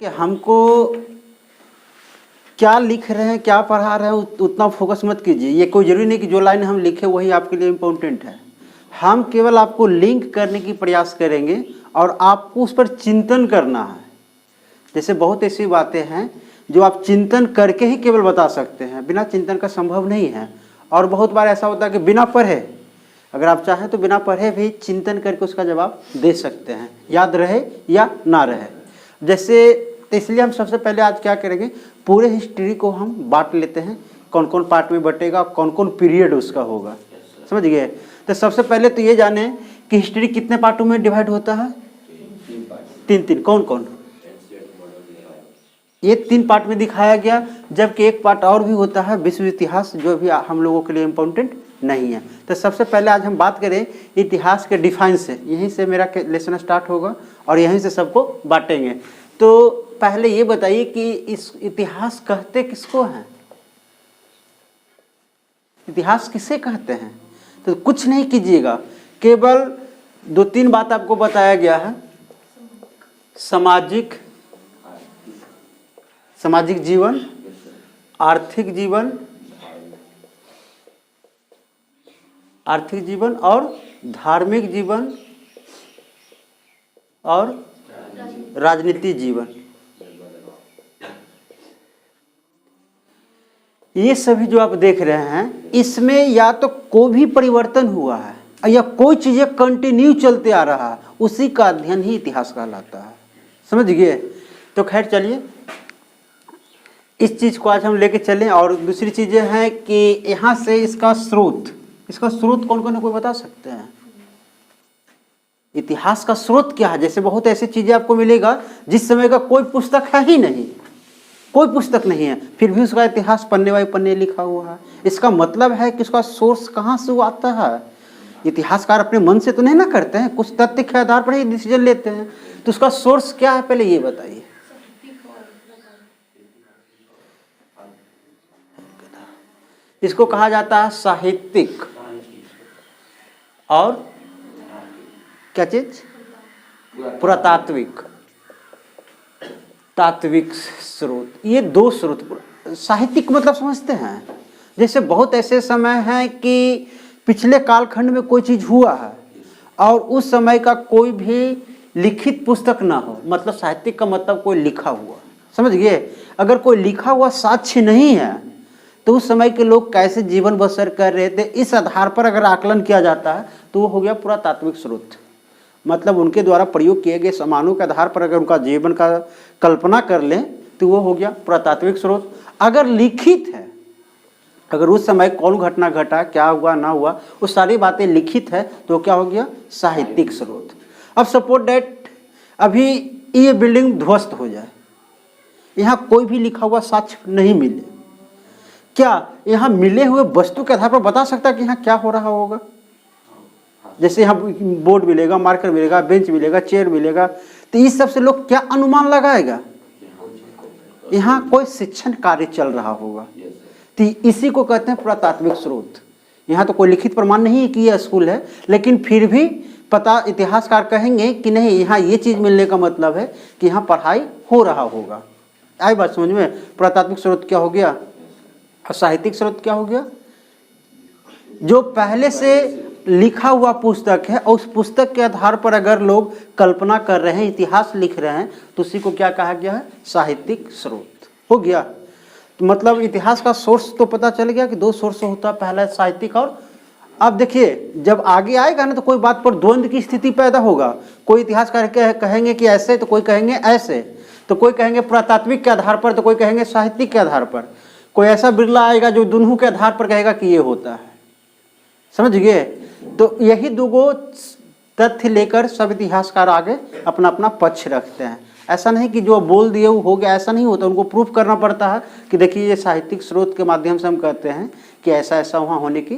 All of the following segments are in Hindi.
कि हमको क्या लिख रहे हैं, क्या पढ़ा रहे हैं उतना फोकस मत कीजिए। ये कोई ज़रूरी नहीं कि जो लाइन हम लिखे वही आपके लिए इम्पोर्टेंट है। हम केवल आपको लिंक करने की प्रयास करेंगे और आपको उस पर चिंतन करना है। जैसे बहुत ऐसी बातें हैं जो आप चिंतन करके ही केवल बता सकते हैं, बिना चिंतन का संभव नहीं है। और बहुत बार ऐसा होता है कि बिना पढ़े, अगर आप चाहें तो बिना पढ़े भी चिंतन करके उसका जवाब दे सकते हैं, याद रहे या ना रहे। जैसे तो इसलिए हम सबसे पहले आज क्या करेंगे, पूरे हिस्ट्री को हम बांट लेते हैं, कौन कौन पार्ट में बटेगा, कौन कौन पीरियड उसका होगा, समझ गए। तो सबसे पहले तो ये जाने कि हिस्ट्री कितने पार्टों में डिवाइड होता है। तीन। कौन कौन? ये 3 पार्ट में दिखाया गया, जबकि एक पार्ट और भी होता है विश्व इतिहास, जो भी हम लोगों के लिए इम्पोर्टेंट नहीं है। तो सबसे पहले आज हम बात करें इतिहास के डिफाइन से। यहीं से मेरा लेसन स्टार्ट होगा और यहीं से सबको बांटेंगे। तो पहले ये बताइए कि इस इतिहास कहते किसको हैं, इतिहास किसे कहते हैं। तो कुछ नहीं कीजिएगा, केवल 2-3 बात आपको बताया गया है। सामाजिक जीवन, आर्थिक जीवन और धार्मिक जीवन और राजनीतिक जीवन। ये सभी जो आप देख रहे हैं, इसमें या तो कोई भी परिवर्तन हुआ है या कोई चीजें कंटिन्यू चलते आ रहा है, उसी का अध्ययन ही इतिहास कहलाता है, समझ गए। तो खैर चलिए, इस चीज को आज हम लेके चलें। और दूसरी चीजें हैं कि यहाँ से इसका स्रोत कौन कौन है, कोई बता सकते हैं? इतिहास का स्रोत क्या है? जैसे बहुत ऐसी चीजें आपको मिलेगा जिस समय का कोई पुस्तक है ही नहीं, कोई पुस्तक नहीं है, फिर भी उसका इतिहास पन्ने बाई पन्ने लिखा हुआ है। इसका मतलब है कि उसका सोर्स कहाँ से आता है। इतिहासकार अपने मन से तो नहीं ना करते हैं, कुछ तथ्य के आधार पर ही डिसीजन लेते हैं। तो उसका सोर्स क्या है, पहले ये बताइए। इसको कहा जाता है साहित्यिक और क्या चीज, पुरातात्विक, तात्विक स्रोत। ये 2 स्रोत। साहित्यिक मतलब समझते हैं, जैसे बहुत ऐसे समय हैं कि पिछले कालखंड में कोई चीज हुआ है और उस समय का कोई भी लिखित पुस्तक ना हो, मतलब साहित्यिक का मतलब कोई लिखा हुआ, समझ गए। अगर कोई लिखा हुआ साक्ष्य नहीं है तो उस समय के लोग कैसे जीवन बसर कर रहे थे, इस आधार पर अगर आकलन किया जाता है तो वो हो गया पुरातात्विक स्रोत। मतलब उनके द्वारा प्रयोग किए गए सामानों के आधार पर अगर उनका जीवन का कल्पना कर लें तो वो हो गया पुरातात्विक स्रोत। अगर लिखित है, अगर उस समय कौन घटना घटा, क्या हुआ ना हुआ, वो सारी बातें लिखित है तो क्या हो गया, साहित्यिक स्रोत। अब सपोज दैट अभी ये बिल्डिंग ध्वस्त हो जाए, यहाँ कोई भी लिखा हुआ साक्ष्य नहीं मिले, क्या यहाँ मिले हुए वस्तु के आधार पर बता सकता है कि यहाँ क्या हो रहा होगा। जैसे यहाँ बोर्ड मिलेगा, मार्कर मिलेगा, बेंच मिलेगा, चेयर मिलेगा, तो इस सब से लोग क्या अनुमान लगाएगा, यहाँ कोई शिक्षण कार्य चल रहा होगा। तो इसी को कहते हैं पुरातात्विक स्रोत। यहाँ तो कोई लिखित प्रमाण नहीं है कि यह स्कूल है, लेकिन फिर भी पता इतिहासकार कहेंगे कि नहीं, यहाँ ये चीज मिलने का मतलब है कि यहाँ पढ़ाई हो रहा होगा। आई बात समझ में। पुरातात्विक स्रोत क्या हो गया और साहित्यिक स्रोत क्या हो गया, जो पहले से लिखा हुआ पुस्तक है और उस पुस्तक के आधार पर अगर लोग कल्पना कर रहे हैं, इतिहास लिख रहे हैं, तो उसी को क्या कहा गया है, साहित्यिक स्रोत हो गया। तो मतलब इतिहास का सोर्स तो पता चल गया कि 2 सोर्स होता है, पहला साहित्यिक और। अब देखिए जब आगे आएगा ना तो कोई बात पर द्वंद्व की स्थिति पैदा होगा। कोई इतिहासकार कहेंगे कि ऐसे, तो कोई कहेंगे ऐसे, तो कोई कहेंगे पुरातात्विक के आधार पर, तो कोई कहेंगे साहित्यिक के आधार पर। कोई ऐसा बिरला आएगा जो दोनों के आधार पर कहेगा कि ये होता है, समझ गए। तो यही 2 तथ्य लेकर सब इतिहासकार आगे अपना अपना पक्ष रखते हैं। ऐसा नहीं कि जो बोल दिए वो हो गया, ऐसा नहीं होता। उनको प्रूफ करना पड़ता है कि देखिए ये साहित्यिक स्रोत के माध्यम से हम कहते हैं कि ऐसा ऐसा वहाँ होने की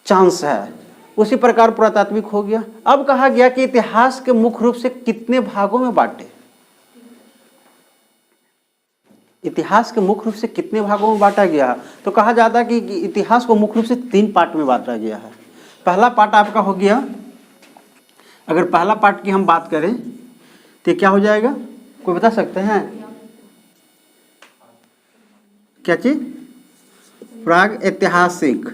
चांस है। उसी प्रकार पुरातात्विक हो गया। अब कहा गया कि इतिहास के मुख्य रूप से कितने भागों में बांटे, इतिहास के मुख्य रूप से कितने भागों में बांटा गया है। तो कहा जाता है कि इतिहास को मुख्य रूप से 3 पार्ट में बांटा गया है। पहला पार्ट आपका हो गया, अगर पहला पार्ट की हम बात करें तो क्या हो जाएगा, कोई बता सकते हैं क्या चीज? प्राग ऐतिहासिक।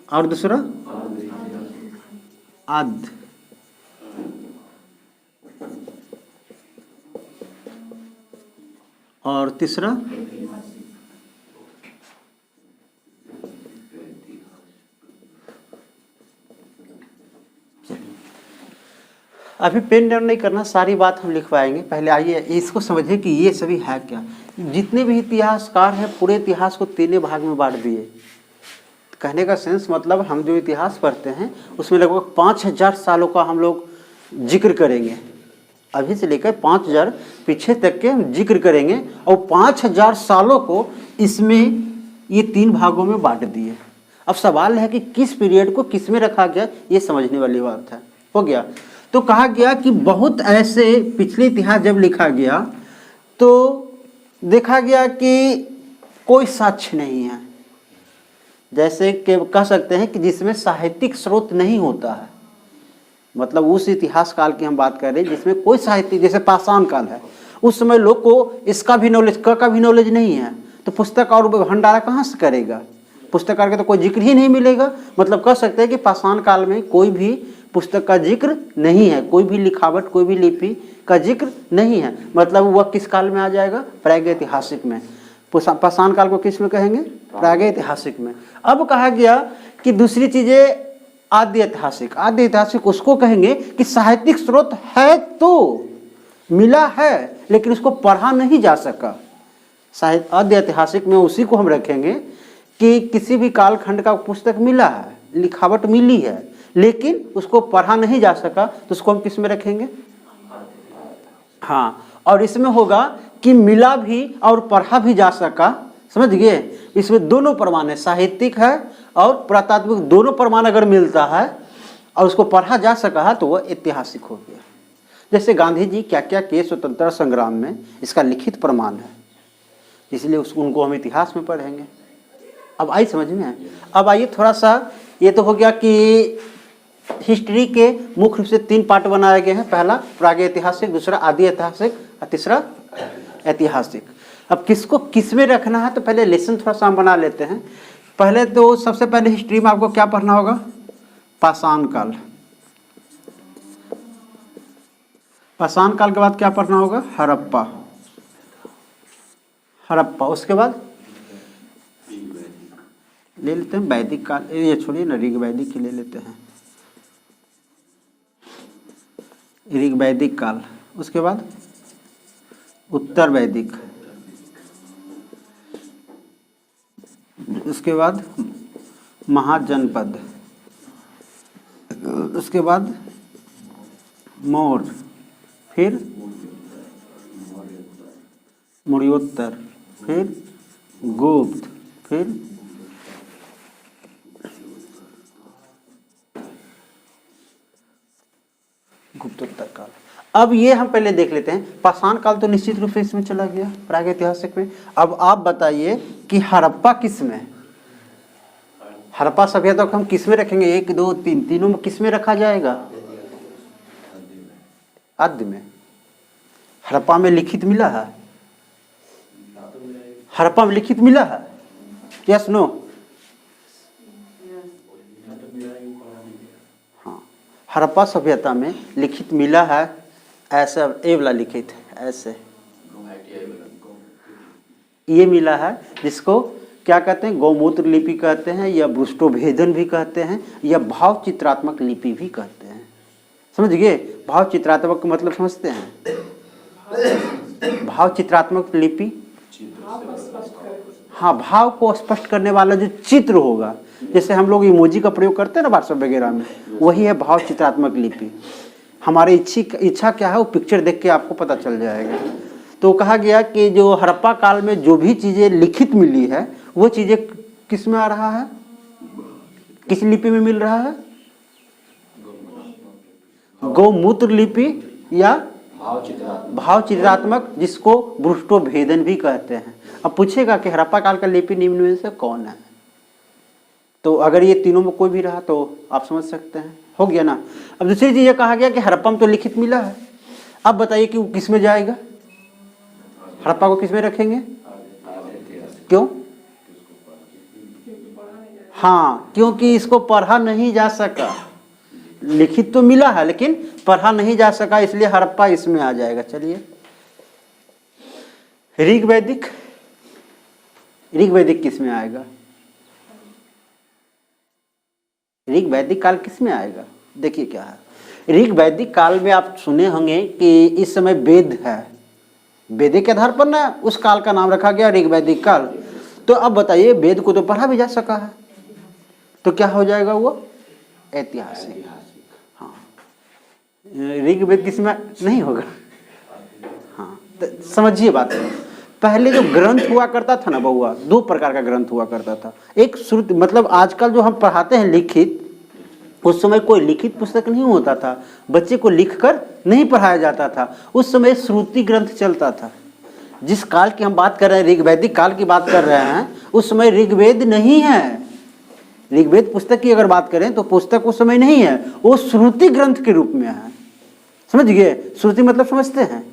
और दूसरा आद। और तीसरा अभी पेन डाउन नहीं करना, सारी बात हम लिखवाएंगे। पहले आइए इसको समझिए कि ये सभी है क्या। जितने भी इतिहासकार हैं पूरे इतिहास को तीन भाग में बांट दिए। कहने का सेंस मतलब हम जो इतिहास पढ़ते हैं उसमें लगभग 5000 सालों का हम लोग जिक्र करेंगे। अभी से लेकर 5000 पीछे तक के हम जिक्र करेंगे और 5000 सालों को इसमें ये तीन भागों में बांट दिए। अब सवाल है कि किस पीरियड को किस में रखा गया, ये समझने वाली बात है। हो गया। तो कहा गया कि बहुत ऐसे पिछले इतिहास जब लिखा गया तो देखा गया कि कोई साक्ष्य नहीं है, जैसे कि कह सकते हैं कि जिसमें साहित्यिक स्रोत नहीं होता है। मतलब उस इतिहास काल की हम बात कर रहे हैं जिसमें कोई साहित्य, जैसे पाषाण काल है, उस समय लोग को इसका भी नॉलेज, का भी नॉलेज नहीं है, तो पुस्तक और भंडारा कहाँ से करेगा? पुस्तकार का तो कोई जिक्र ही नहीं मिलेगा। मतलब कह सकते हैं कि पाषाण काल में कोई भी पुस्तक का जिक्र नहीं है, कोई भी लिखावट, कोई भी लिपि का जिक्र नहीं है। मतलब वह किस काल में आ जाएगा? प्रागैतिहासिक में। पाषाण काल को किस में कहेंगे? प्रागैतिहासिक में। अब कहा गया कि दूसरी चीजें आद्य ऐतिहासिक। आद्य ऐतिहासिक उसको कहेंगे कि साहित्यिक स्रोत है तो मिला है लेकिन उसको पढ़ा नहीं जा सका। साहित्य आद्य ऐतिहासिक में उसी को हम रखेंगे कि किसी भी कालखंड का पुस्तक मिला है, लिखावट मिली है, लेकिन उसको पढ़ा नहीं जा सका, तो उसको हम किस में रखेंगे? हाँ। और इसमें होगा कि मिला भी और पढ़ा भी जा सका। समझ गए? इसमें दोनों प्रमाण है, साहित्यिक है और पुरातात्विक, दोनों प्रमाण अगर मिलता है और उसको पढ़ा जा सका है तो वह ऐतिहासिक हो गया। जैसे गांधी जी क्या क्या किए स्वतंत्रता संग्राम में, इसका लिखित प्रमाण है, इसलिए उनको हम इतिहास में पढ़ेंगे। अब आई समझ में? अब आइए थोड़ा सा, ये तो हो गया कि हिस्ट्री के मुख्य रूप से तीन पार्ट बनाए गए हैं। पहला प्रागैतिहासिक, दूसरा आदि ऐतिहासिक और तीसरा ऐतिहासिक। अब किसको किस में रखना है तो पहले लेसन थोड़ा सा हम बना लेते हैं। पहले तो सबसे पहले हिस्ट्री में आपको क्या पढ़ना होगा? पाषाण काल। पाषाण काल के बाद क्या पढ़ना होगा? हड़प्पा। हड़प्पा उसके बाद ले लेते हैं वैदिक काल, ये छोड़िए ना, ऋग वैदिक की ले लेते हैं, ऋग वैदिक काल। उसके बाद उत्तर वैदिक, उसके बाद महाजनपद, उसके बाद मौर्य, फिर मौर्योत्तर, फिर गुप्त, फिर गुप्तोत्तर काल। अब ये हम पहले देख लेते हैं। पाषाण काल तो निश्चित रूप से इसमें चला गया, प्रागैतिहासिक में। अब आप बताइए कि हड़प्पा किस में? हड़प्पा सभ्यता को हम किस में रखेंगे? 1, 2, 3, तीनों में किस में रखा जाएगा? आद्य में। हड़प्पा में लिखित मिला है? हड़प्पा में लिखित मिला है? Yes no? हाँ, हड़प्पा सभ्यता में लिखित मिला है, ऐसा ए वाला लिखित ऐसे ये मिला है, जिसको क्या कहते हैं? गौमूत्र लिपि कहते हैं, या भ्रुष्टोभेदन भी कहते हैं, या भाव चित्रात्मक लिपि भी कहते हैं। समझ गए? भाव चित्रात्मक का मतलब समझते हैं? भाव चित्रात्मक लिपि, हाँ, भाव को स्पष्ट करने वाला जो चित्र होगा, जैसे हम लोग इमोजी का प्रयोग करते हैं ना व्हाट्सएप वगैरह में, वही है भाव चित्रात्मक लिपि। हमारी इच्छा क्या है वो पिक्चर देख के आपको पता चल जाएगा। तो कहा गया कि जो हड़प्पा काल में जो भी चीजें लिखित मिली है वो चीजें किस में आ रहा है? किस लिपि में मिल रहा है? गौमूत्र लिपि या भाव चित्रात्मक, जिसको भ्रुष्टोभेदन भी कहते हैं। अब पूछेगा कि हड़प्पा काल का लिपि निम्न में से कौन है, तो अगर ये तीनों में कोई भी रहा तो आप समझ सकते हैं हो गया ना। अब दूसरी चीज ये कहा गया कि हड़प्पा में तो लिखित मिला है, अब बताइए कि वो किस में जाएगा, हड़प्पा को किस में रखेंगे, क्यों? हाँ, क्योंकि इसको पढ़ा नहीं जा सका, लिखित तो मिला है लेकिन पढ़ा नहीं जा सका, इसलिए हड़प्पा इसमें आ जाएगा। चलिए ऋग वैदिक, ऋग वैदिक किस में आएगा, ऋग वैदिक काल किस में आएगा? देखिए क्या है, ऋग वैदिक काल में आप सुने होंगे कि इस समय वेद है, वेद के आधार पर ना उस काल का नाम रखा गया ऋग वैदिक काल। तो अब बताइए वेद को तो पढ़ा भी जा सका है, तो क्या हो जाएगा वो, ऐतिहासिक। हाँ, ऋग वेद किस में नहीं होगा। हाँ, तो समझिए बात। पहले जो ग्रंथ हुआ करता था ना बउआ, दो प्रकार का ग्रंथ हुआ करता था। एक श्रुति, मतलब आजकल जो हम पढ़ाते हैं लिखित, उस समय कोई लिखित पुस्तक नहीं होता था, बच्चे को लिखकर नहीं पढ़ाया जाता था। उस समय श्रुति ग्रंथ चलता था। जिस काल की हम बात कर रहे हैं, ऋग्वैदिक काल की बात कर रहे हैं, उस समय ऋग्वेद नहीं है। ऋग्वेद पुस्तक की अगर बात करें तो पुस्तक उस समय नहीं है, वो श्रुति ग्रंथ के रूप में है। समझ गए, श्रुति मतलब समझते हैं?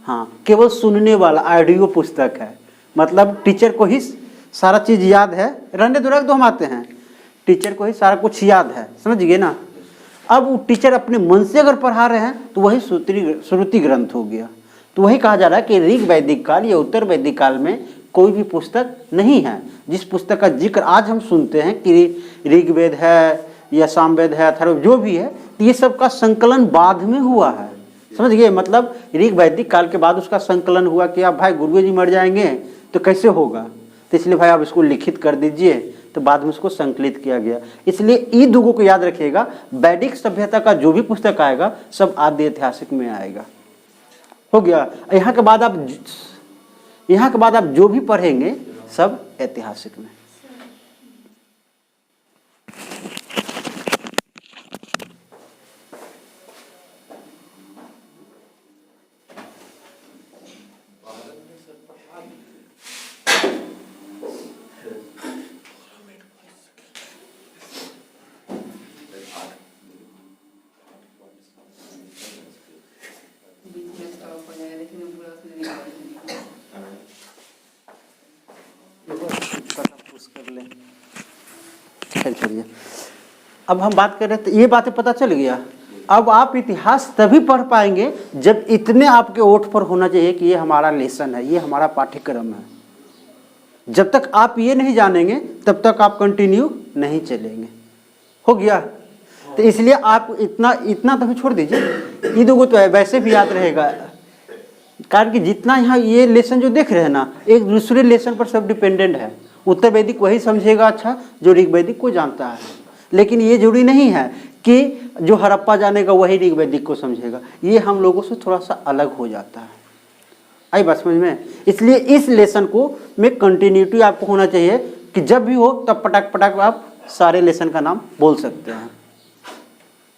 हाँ, केवल सुनने वाला ऑडियो पुस्तक है। मतलब टीचर को ही सारा चीज याद है, रहने दुराग तो हम आते हैं, टीचर को ही सारा कुछ याद है। समझ गए ना। अब वो टीचर अपने मन से अगर पढ़ा रहे हैं तो वही श्रुति ग्रंथ हो गया। तो वही कहा जा रहा है कि ऋग वैदिक काल या उत्तर वैदिक काल में कोई भी पुस्तक नहीं है। जिस पुस्तक का जिक्र आज हम सुनते हैं कि ऋग्वेद है या सामवेद है, अथर्ववेद जो भी है, तो ये सब का संकलन बाद में हुआ है। समझ गए, मतलब ऋग वैदिक काल के बाद उसका संकलन हुआ कि अब भाई गुरु जी मर जाएंगे तो कैसे होगा, तो इसलिए भाई आप इसको लिखित कर दीजिए, तो बाद में उसको संकलित किया गया। इसलिए ये दुगो को याद रखिएगा, वैदिक सभ्यता का जो भी पुस्तक आएगा सब आदि ऐतिहासिक में आएगा। हो गया। यहाँ के बाद आप जो भी पढ़ेंगे सब ऐतिहासिक में। चलिए, अब हम बात कर रहे थे, ये बातें पता चल गया। अब आप इतिहास तभी पढ़ पाएंगे जब इतने आपके ओठ पर होना चाहिए कि ये हमारा लेसन है, ये हमारा पाठ्यक्रम है। जब तक आप ये नहीं जानेंगे तब तक आप कंटिन्यू नहीं चलेंगे। हो गया। तो इसलिए आप इतना तो छोड़ दीजिए, ये दो तो है, वैसे भी याद रहेगा। कारण कि जितना यहाँ ये लेसन जो देख रहे हैं ना, एक दूसरे लेसन पर सब डिपेंडेंट है। उत्तर वैदिक वही समझेगा अच्छा जो ऋग वैदिक को जानता है, लेकिन ये जरूरी नहीं है कि जो हड़प्पा जानेगा वही ऋग वैदिक को समझेगा। ये हम लोगों से थोड़ा सा अलग हो जाता है। आई बात समझ में। इसलिए इस लेसन को में कंटिन्यूटी आपको होना चाहिए कि जब भी हो तब पटाक पटाक आप सारे लेसन का नाम बोल सकते हैं।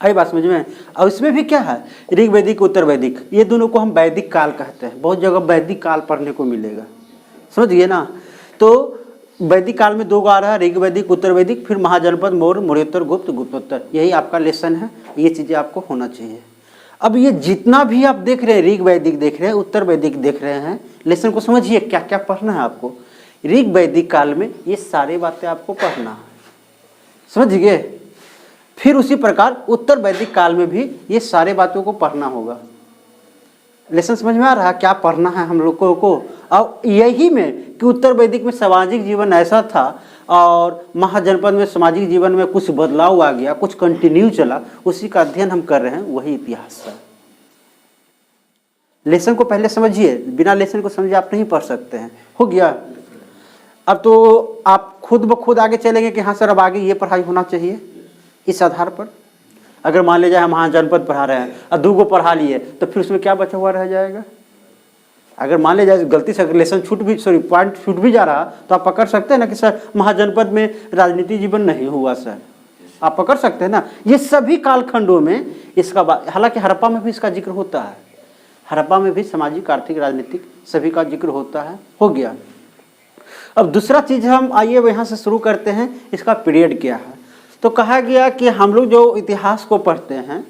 आई बात समझ में। और इसमें भी क्या है, ऋग वैदिक उत्तर वैदिक, ये दोनों को हम वैदिक काल कहते हैं। बहुत जगह वैदिक काल पढ़ने को मिलेगा। समझ गए ना। तो वैदिक काल में दो आ रहा है, ऋग वैदिक उत्तर वैदिक, फिर महाजनपद, मौर्य, मौर्योत्तर, गुप्त, गुप्तोत्तर। यही आपका लेसन है, ये चीज़ें आपको होना चाहिए। अब ये जितना भी आप देख रहे हैं, ऋग वैदिक देख रहे हैं, उत्तर वैदिक देख रहे हैं, लेसन को समझिए क्या क्या पढ़ना है आपको। ऋग वैदिक काल में ये सारी बातें आपको पढ़ना है। समझ गए। फिर उसी प्रकार उत्तर वैदिक काल में भी ये सारे बातों को पढ़ना होगा। लेसन समझ में आ रहा है क्या पढ़ना है हम लोगों को। और यही में कि उत्तर वैदिक में सामाजिक जीवन ऐसा था और महाजनपद में सामाजिक जीवन में कुछ बदलाव आ गया, कुछ कंटिन्यू चला, उसी का अध्ययन हम कर रहे हैं, वही इतिहास है। लेसन को पहले समझिए, बिना लेसन को समझे आप नहीं पढ़ सकते हैं। हो गया। अब तो आप खुद ब खुद आगे चलेंगे कि हाँ सर अब आगे ये पढ़ाई होना चाहिए। इस आधार पर अगर मान लीजिए हम महाजनपद पढ़ा रहे हैं और दो पढ़ा लिए तो फिर उसमें क्या बचा हुआ रह जाएगा। अगर मान लीजिए गलती से लेसन पॉइंट छूट भी जा रहा तो आप पकड़ सकते हैं ना कि सर महाजनपद में राजनीति जीवन नहीं हुआ सर, आप पकड़ सकते हैं ना। ये सभी कालखंडों में इसका हालांकि हड़प्पा में भी इसका जिक्र होता है, हड़प्पा में भी सामाजिक आर्थिक राजनीतिक सभी का जिक्र होता है। हो गया। अब दूसरा चीज हम आइए यहाँ से शुरू करते हैं, इसका पीरियड क्या है। तो कहा गया कि हम लोग जो इतिहास को पढ़ते हैं,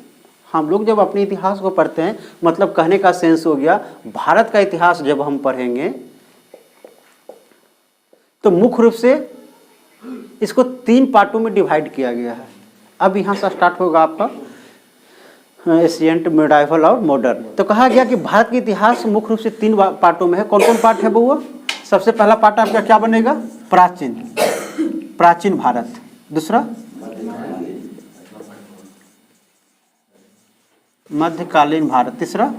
हम लोग जब अपने इतिहास को पढ़ते हैं, मतलब कहने का सेंस हो गया भारत का इतिहास जब हम पढ़ेंगे तो मुख्य रूप से इसको 3 पार्टों में डिवाइड किया गया है। अब यहाँ से स्टार्ट होगा आपका एशियंट, मिडाइवल और मॉडर्न। तो कहा गया कि भारत का इतिहास मुख्य रूप से 3 पार्टों में है। कौन कौन पार्ट है वो? सबसे पहला पार्ट आपका क्या बनेगा? प्राचीन, प्राचीन भारत। दूसरा मध्यकालीन भारत। तीसरा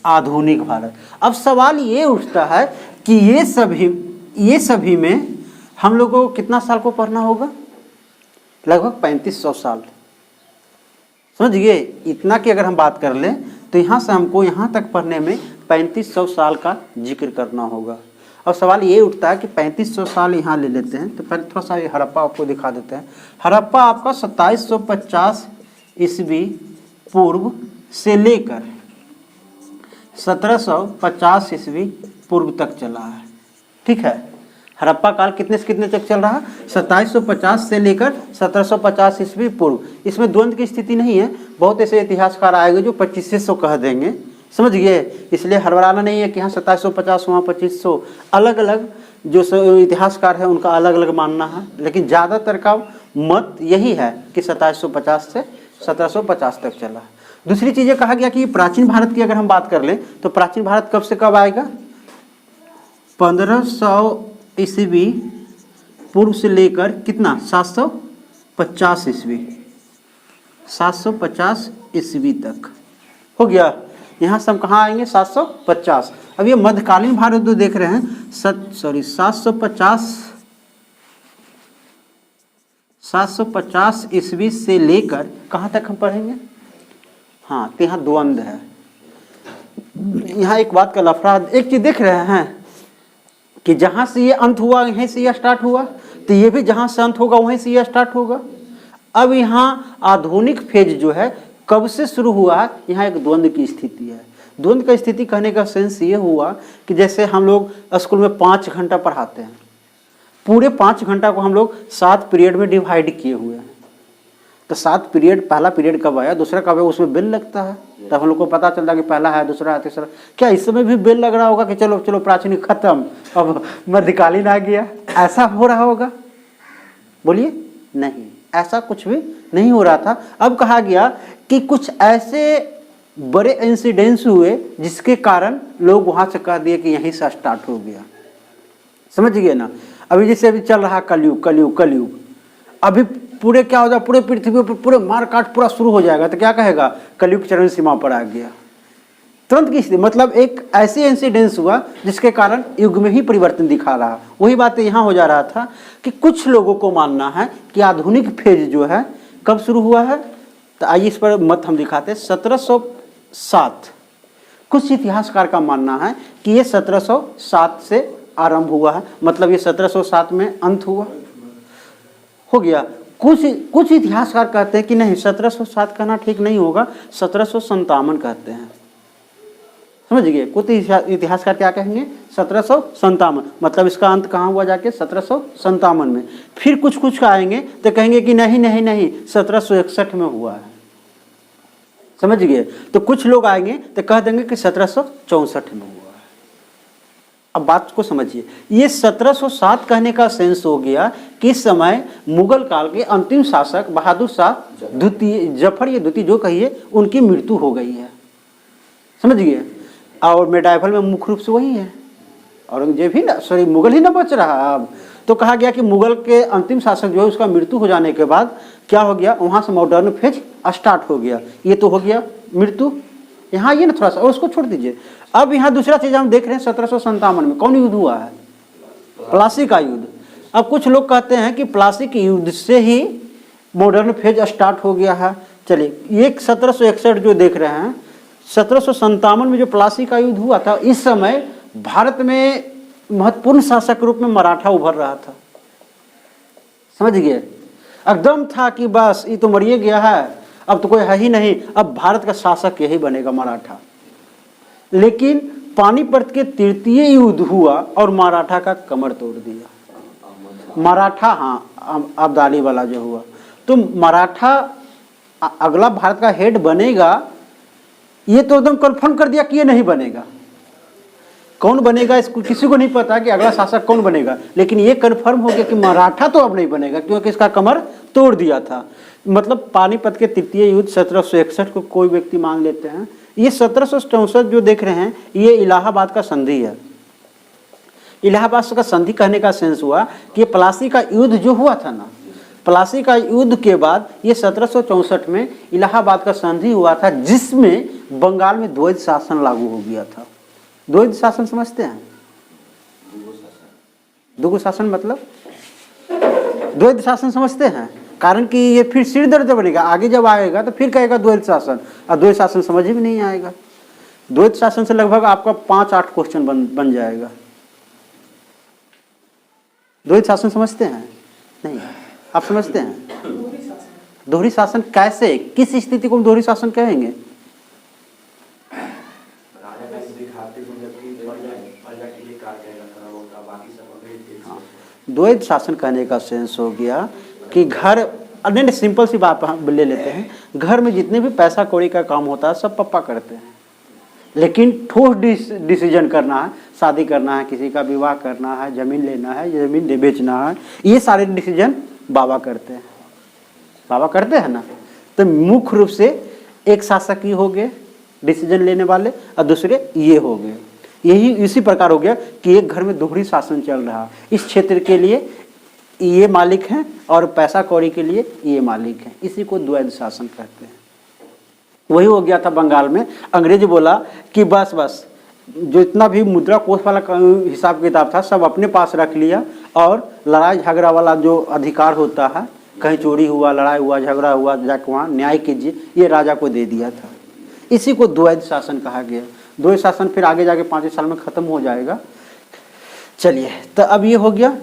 आधुनिक भारत। अब सवाल ये उठता है कि ये सभी में हम लोगों को कितना साल को पढ़ना होगा? लगभग 3500 साल। समझिए, इतना की अगर हम बात कर लें तो यहाँ से हमको यहाँ तक पढ़ने में 3500 साल का जिक्र करना होगा। और सवाल ये उठता है कि 3500 साल यहाँ ले लेते हैं, तो पहले थोड़ा सा ये हड़प्पा आपको दिखा देते हैं। हड़प्पा आपका 2750 ईस्वी पूर्व से लेकर 1750 ईस्वी पूर्व तक चला है। ठीक है, हड़प्पा काल कितने से कितने तक चल रहा? 2750 से लेकर 1750 ईस्वी पूर्व। इसमें द्वंद्व की स्थिति नहीं है। बहुत ऐसे इतिहासकार आएंगे जो 2500 कह देंगे, समझ गए। इसलिए हड़बड़ाना नहीं है कि यहाँ 2750 वहाँ 2500। अलग अलग जो इतिहासकार है उनका अलग अलग मानना है, लेकिन ज़्यादातर का मत यही है कि 2750 से 1750 तक चला। दूसरी चीज़ें कहा गया कि प्राचीन भारत की अगर हम बात कर लें तो प्राचीन भारत कब से कब आएगा? 1500 ईस्वी पूर्व से लेकर कितना? 750 ईस्वी, 750 ईस्वी तक हो गया। यहाँ से हम कहाँ आएंगे? 750। अब ये मध्यकालीन भारत जो देख रहे हैं 750 ईस्वी से लेकर कहाँ तक हम पढ़ेंगे? हाँ, तो यहाँ द्वंद्व है। यहाँ एक बात का लफड़ा, एक चीज देख रहे हैं कि जहाँ से ये अंत हुआ यहीं से यह स्टार्ट हुआ, तो ये भी जहाँ से अंत होगा वहीं से यह स्टार्ट होगा। अब यहाँ आधुनिक फेज जो है कब से शुरू हुआ है? यहाँ एक द्वंद्व की स्थिति है। द्वंद्व की स्थिति कहने का सेंस ये हुआ कि जैसे हम लोग स्कूल में 5 घंटा पढ़ाते हैं, पूरे 5 घंटा को हम लोग 7 पीरियड में डिवाइड किए हुए हैं। तो 7 पीरियड, पहला पीरियड कब आया, दूसरा कब आया, उसमें बेल लगता है, तब हम लोग को पता चलता है कि पहला है, दूसरा है, तीसरा। क्या इस समय भी बेल लग रहा होगा कि चलो चलो प्राचीन खत्म, अब मध्यकालीन आ गया? ऐसा हो रहा होगा? बोलिए, नहीं, ऐसा कुछ भी नहीं हो रहा था। अब कहा गया कि कुछ ऐसे बड़े इंसिडेंट्स हुए जिसके कारण लोग वहां से कह दिए कि यहीं से स्टार्ट हो गया। समझ गए ना? अभी जैसे अभी चल रहा कलयुग, कलयुग, कलयुग, अभी पूरे क्या हो जाए, पूरे पृथ्वी पर पूरे मार काट पूरा शुरू हो जाएगा, तो क्या कहेगा? कलयुग चरण सीमा पर आ गया। तुरंत की स्थिति, मतलब एक ऐसे इंसिडेंस हुआ जिसके कारण युग में ही परिवर्तन दिखा रहा। वही बात यहाँ हो जा रहा था कि कुछ लोगों को मानना है कि आधुनिक फेज जो है कब शुरू हुआ है। तो आइए इस पर मत हम दिखाते हैं। 1707, कुछ इतिहासकार का मानना है कि ये 1707 से आरंभ हुआ है, मतलब ये 1707 में अंत हुआ हो गया। कुछ इतिहासकार कहते हैं कि नहीं, 1707 कहना ठीक नहीं होगा, 1757 कहते हैं। समझ गए? कुछ इतिहासकार क्या कहेंगे? 1757, मतलब इसका अंत कहाँ हुआ जाके? 1757 में। फिर कुछ आएंगे तो कहेंगे कि नहीं नहीं नहीं, 1761 में हुआ है। समझ गए? तो कुछ लोग आएंगे तो कह देंगे कि 1764 में हुआ है। अब बात को समझिए, ये 1707 कहने का सेंस हो गया कि इस समय मुगल काल के अंतिम शासक बहादुर शाह द्वितीय, जफर ये द्वितीय जो कहिए, उनकी मृत्यु हो गई है। समझ गए? और मेडाइवल में मुख्य रूप से वही है, औरंगजेब ही ना, सॉरी मुगल ही ना बच रहा अब। तो कहा गया कि मुगल के अंतिम शासक जो है उसका मृत्यु हो जाने के बाद क्या हो गया, वहाँ से मॉडर्न फेज स्टार्ट हो गया। ये तो हो गया मृत्यु। यहाँ ये ना थोड़ा सा, और उसको छोड़ दीजिए। अब यहाँ दूसरा चीज हम देख रहे हैं, 1757 में कौन युद्ध हुआ है? प्लासी का युद्ध। अब कुछ लोग कहते हैं कि प्लासी के युद्ध से ही मॉडर्न फेज स्टार्ट हो गया है। चलिए, ये 1761 जो देख रहे हैं, 1757 में जो प्लासी का युद्ध हुआ था, इस समय भारत में महत्वपूर्ण शासक रूप में मराठा उभर रहा था। समझ गए? एकदम था कि बस ये तो मरिए गया है, अब तो कोई है ही नहीं, अब भारत का शासक यही बनेगा, मराठा। लेकिन पानीपत के तृतीय युद्ध हुआ और मराठा का कमर तोड़ दिया। मराठा, हाँ अब्दाली वाला जो हुआ, तो मराठा अगला भारत का हेड बनेगा, ये तो एकदम कन्फर्म कर दिया कि ये नहीं बनेगा। कौन बनेगा इसको किसी को नहीं पता कि अगला शासक कौन बनेगा, लेकिन ये कन्फर्म हो गया कि मराठा तो अब नहीं बनेगा, क्योंकि इसका कमर तोड़ दिया था। मतलब पानीपत के तृतीय युद्ध 1761 को कोई व्यक्ति मान लेते हैं। ये 1764 जो देख रहे हैं ये इलाहाबाद का संधि है। इलाहाबाद का संधि कहने का सेंस हुआ कि प्लासी का युद्ध जो हुआ था ना, प्लासी का युद्ध के बाद ये 1764 में इलाहाबाद का संधि हुआ था, जिसमें बंगाल में द्वैध शासन लागू हो गया था। द्वैध शासन समझते हैं? द्विगु शासन मतलब द्वैध शासन समझते हैं? कारण कि ये फिर सिर दर्द बनेगा, आगे जब आएगा तो फिर कहेगा द्वैध शासन, और द्वैध शासन समझ में नहीं आएगा। द्वैध शासन से लगभग आपका 5-8 क्वेश्चन बन जाएगा। द्वैध शासन समझते हैं? नहीं, आप समझते हैं? दोहरी शासन कैसे, किस स्थिति को दोहरी शासन कहेंगे? द्वैध शासन कहने का सेंस हो गया कि घर, अन्य सिंपल सी बात हम ले लेते हैं, घर में जितने भी पैसा कौड़ी का काम होता है सब पापा करते हैं, लेकिन ठोस डिसीजन करना है, शादी करना है, किसी का विवाह करना है, जमीन लेना है, जमीन बेचना है, ये सारे डिसीजन बाबा करते हैं। बाबा करते हैं ना। तो मुख्य रूप से एक शासक ही हो गए डिसीजन लेने वाले, और दूसरे ये हो गए। यही इसी प्रकार हो गया कि एक घर में दोहरी शासन चल रहा, इस क्षेत्र के लिए ये मालिक हैं और पैसा कौड़ी के लिए ये मालिक हैं, इसी को द्वैध शासन कहते हैं। वही हो गया था बंगाल में। अंग्रेज बोला कि बस बस जो इतना भी मुद्रा कोष वाला हिसाब किताब था सब अपने पास रख लिया, और लड़ाई झगड़ा वाला जो अधिकार होता है, कहीं चोरी हुआ, लड़ाई हुआ, झगड़ा हुआ, जाके वहाँ न्याय कीजिए, ये राजा को दे दिया था। इसी को द्वैध शासन कहा गया। द्वैध शासन फिर आगे जाके 5 साल में खत्म हो जाएगा। चलिए, तो अब ये हो गया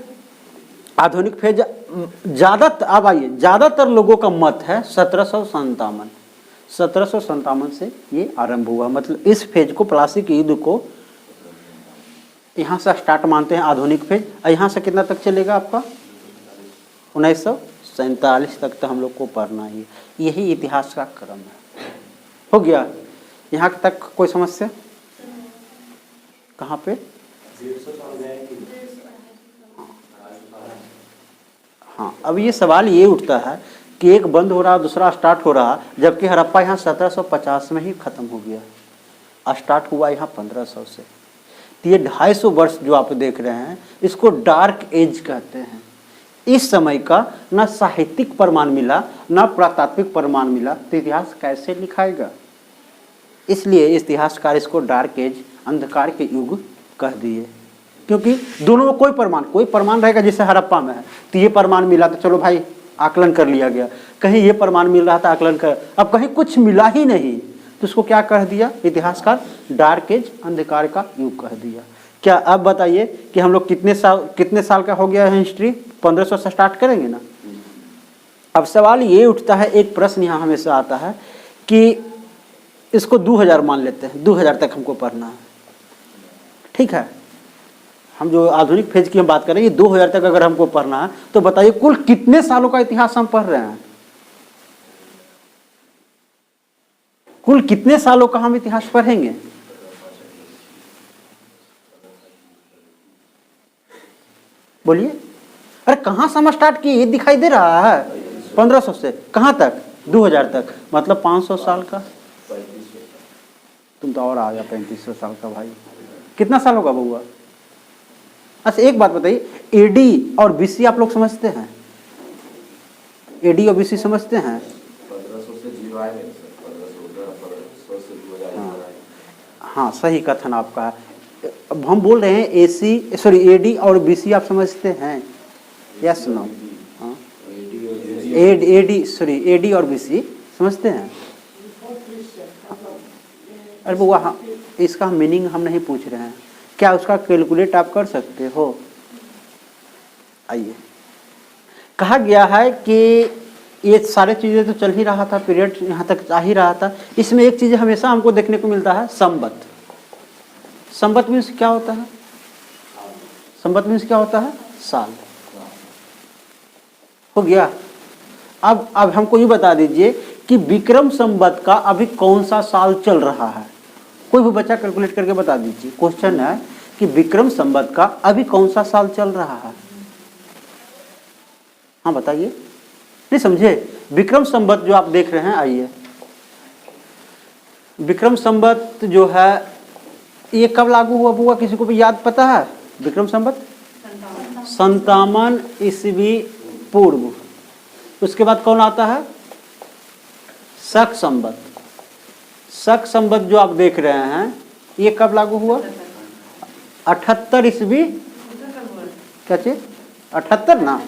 आधुनिक फेज। अब आइए, ज्यादातर लोगों का मत है 1757 से ये आरंभ हुआ। मतलब इस फेज को, प्लासी के युद्ध को यहाँ से स्टार्ट मानते हैं आधुनिक फेज। यहाँ से कितना तक चलेगा आपका? 1947 तक तो हम लोग को पढ़ना ही, यही इतिहास का क्रम है। हो गया यहाँ तक? कोई समस्या? कहाँ पे? हाँ, अब ये सवाल ये उठता है कि एक बंद हो रहा, दूसरा स्टार्ट हो रहा, जबकि हड़प्पा यहाँ 1750 में ही खत्म हो गया, स्टार्ट हुआ यहाँ 1500 से। तो ये 250 वर्ष जो आप देख रहे हैं, इसको डार्क एज कहते हैं। इस समय का ना साहित्यिक प्रमाण मिला, ना पुरातात्विक प्रमाण मिला, तो इतिहास कैसे लिखाएगा? इसलिए इतिहासकार इसको डार्क एज, अंधकार के युग कह दिए। क्योंकि दोनों में कोई प्रमाण रहेगा, जैसे हड़प्पा में है तो ये प्रमाण मिला तो चलो भाई आकलन कर लिया गया, कहीं ये प्रमाण मिल रहा था आकलन कर, अब कहीं कुछ मिला ही नहीं तो उसको क्या कह दिया इतिहासकार? डार्क एज, अंधकार का युग कह दिया। क्या अब बताइए कि हम लोग कितने साल का हो गया है हिस्ट्री? 1500 से स्टार्ट करेंगे ना। अब सवाल ये उठता है, एक प्रश्न यहाँ हमेशा आता है कि इसको 2000 मान लेते हैं, 2000 तक हमको पढ़ना है, ठीक है। हम जो आधुनिक फेज की हम बात करें, ये 2000 तक अगर हमको पढ़ना है तो बताइए कुल कितने सालों का इतिहास हम पढ़ रहे हैं? कुल कितने सालों का हम इतिहास पढ़ेंगे? बोलिए। अरे कहाँ से हम स्टार्ट किए? ये दिखाई दे रहा है 1500 से कहाँ तक? 2000 तक, मतलब 500 साल का। तुम तो और आ गया 3500 साल का भाई। कितना साल होगा बउआ? अच्छा एक बात बताइए, एडी और बीसी आप लोग समझते हैं? एडी और बीसी समझते हैं? 1500 से जीरो आए हैं सर, 1500 से 2000। हाँ सही कथन आपका। अब हम बोल रहे हैं एडी और बीसी आप समझते हैं? Yes no? हाँ, एडी और बीसी समझते हैं? अरे बुआ हाँ, इसका मीनिंग हम नहीं पूछ रहे हैं, क्या उसका कैलकुलेट आप कर सकते हो? आइए, कहा गया है कि ये सारे चीज़ें तो चल ही रहा था, पीरियड यहाँ तक आ ही रहा था। इसमें एक चीज़ हमेशा हमको देखने को मिलता है, संवत। संवत मीन्स क्या होता है? संवत मीन्स क्या होता है? साल। हो गया। अब हमको ये बता दीजिए कि विक्रम संवत का अभी कौन सा साल चल रहा है। कोई भी बच्चा कैलकुलेट करके बता दीजिए। क्वेश्चन है कि विक्रम संवत का अभी कौन सा साल चल रहा है। हाँ बताइए, नहीं समझे? विक्रम संवत जो आप देख रहे हैं, आइए, विक्रम संवत जो है ये कब लागू हुआ किसी को भी याद पता है? विक्रम संवत 57 ईस्वी पूर्व। उसके बाद कौन आता है? शक संवत। शक संवत जो आप देख रहे हैं ये कब लागू हुआ? 78 ईस्वी, क्या चीज 78 ना?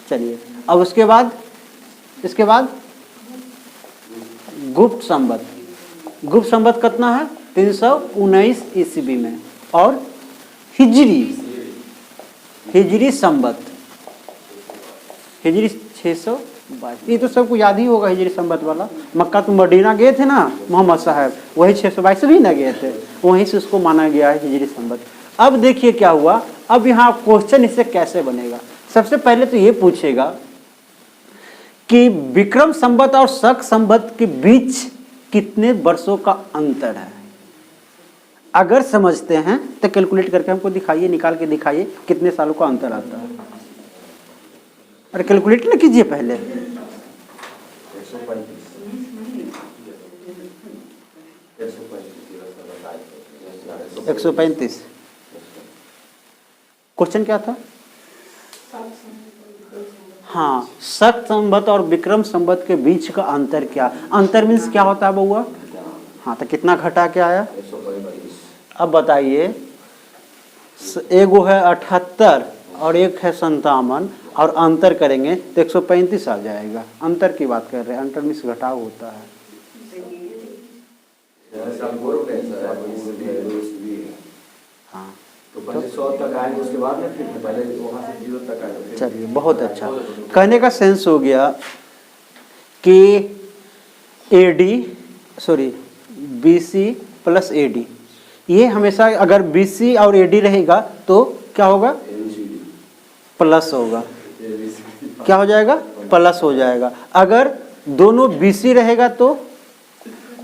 चलिए, अब उसके बाद, इसके बाद गुप्त संवत। गुप्त संवत कितना है? 319 ईस्वी में। और हिजरी संवत, हिजरी 622। ये तो सबको याद ही होगा हिजरी संवत वाला। मक्का तो मदीना गए थे ना मोहम्मद साहब, वही 622 भी ना गए थे, वहीं से उसको माना गया है हिजरी संवत। अब देखिए क्या हुआ। अब यहाँ क्वेश्चन इससे कैसे बनेगा। सबसे पहले तो ये पूछेगा कि विक्रम संवत और शक संवत के बीच कितने वर्षों का अंतर है। अगर समझते हैं तो कैलकुलेट करके हमको दिखाइए, निकाल के दिखाइए कितने सालों का अंतर आता है। अरे कैलकुलेट ना कीजिए पहले। 135। क्वेश्चन क्या था? हाँ, शक संवत और विक्रम संवत के बीच का अंतर क्या? अंतर मीन्स क्या होता है बउआ? हाँ, तो कितना घटा के आया? अब बताइए, एगो है 78 और एक है 57 और अंतर करेंगे तो 135 आ जाएगा। अंतर की बात कर रहे हैं, अंतर मीन्स घटाव होता है। हाँ, तो 100 तक आएंगे, उसके बाद में फिर पहले वहाँ से 0 तक आएंगे। चलिए, बहुत अच्छा। कहने का सेंस हो गया कि BC प्लस AD, ये हमेशा अगर BC और AD रहेगा तो क्या होगा? प्लस होगा। क्या हो जाएगा? प्लस हो जाएगा। अगर दोनों BC रहेगा तो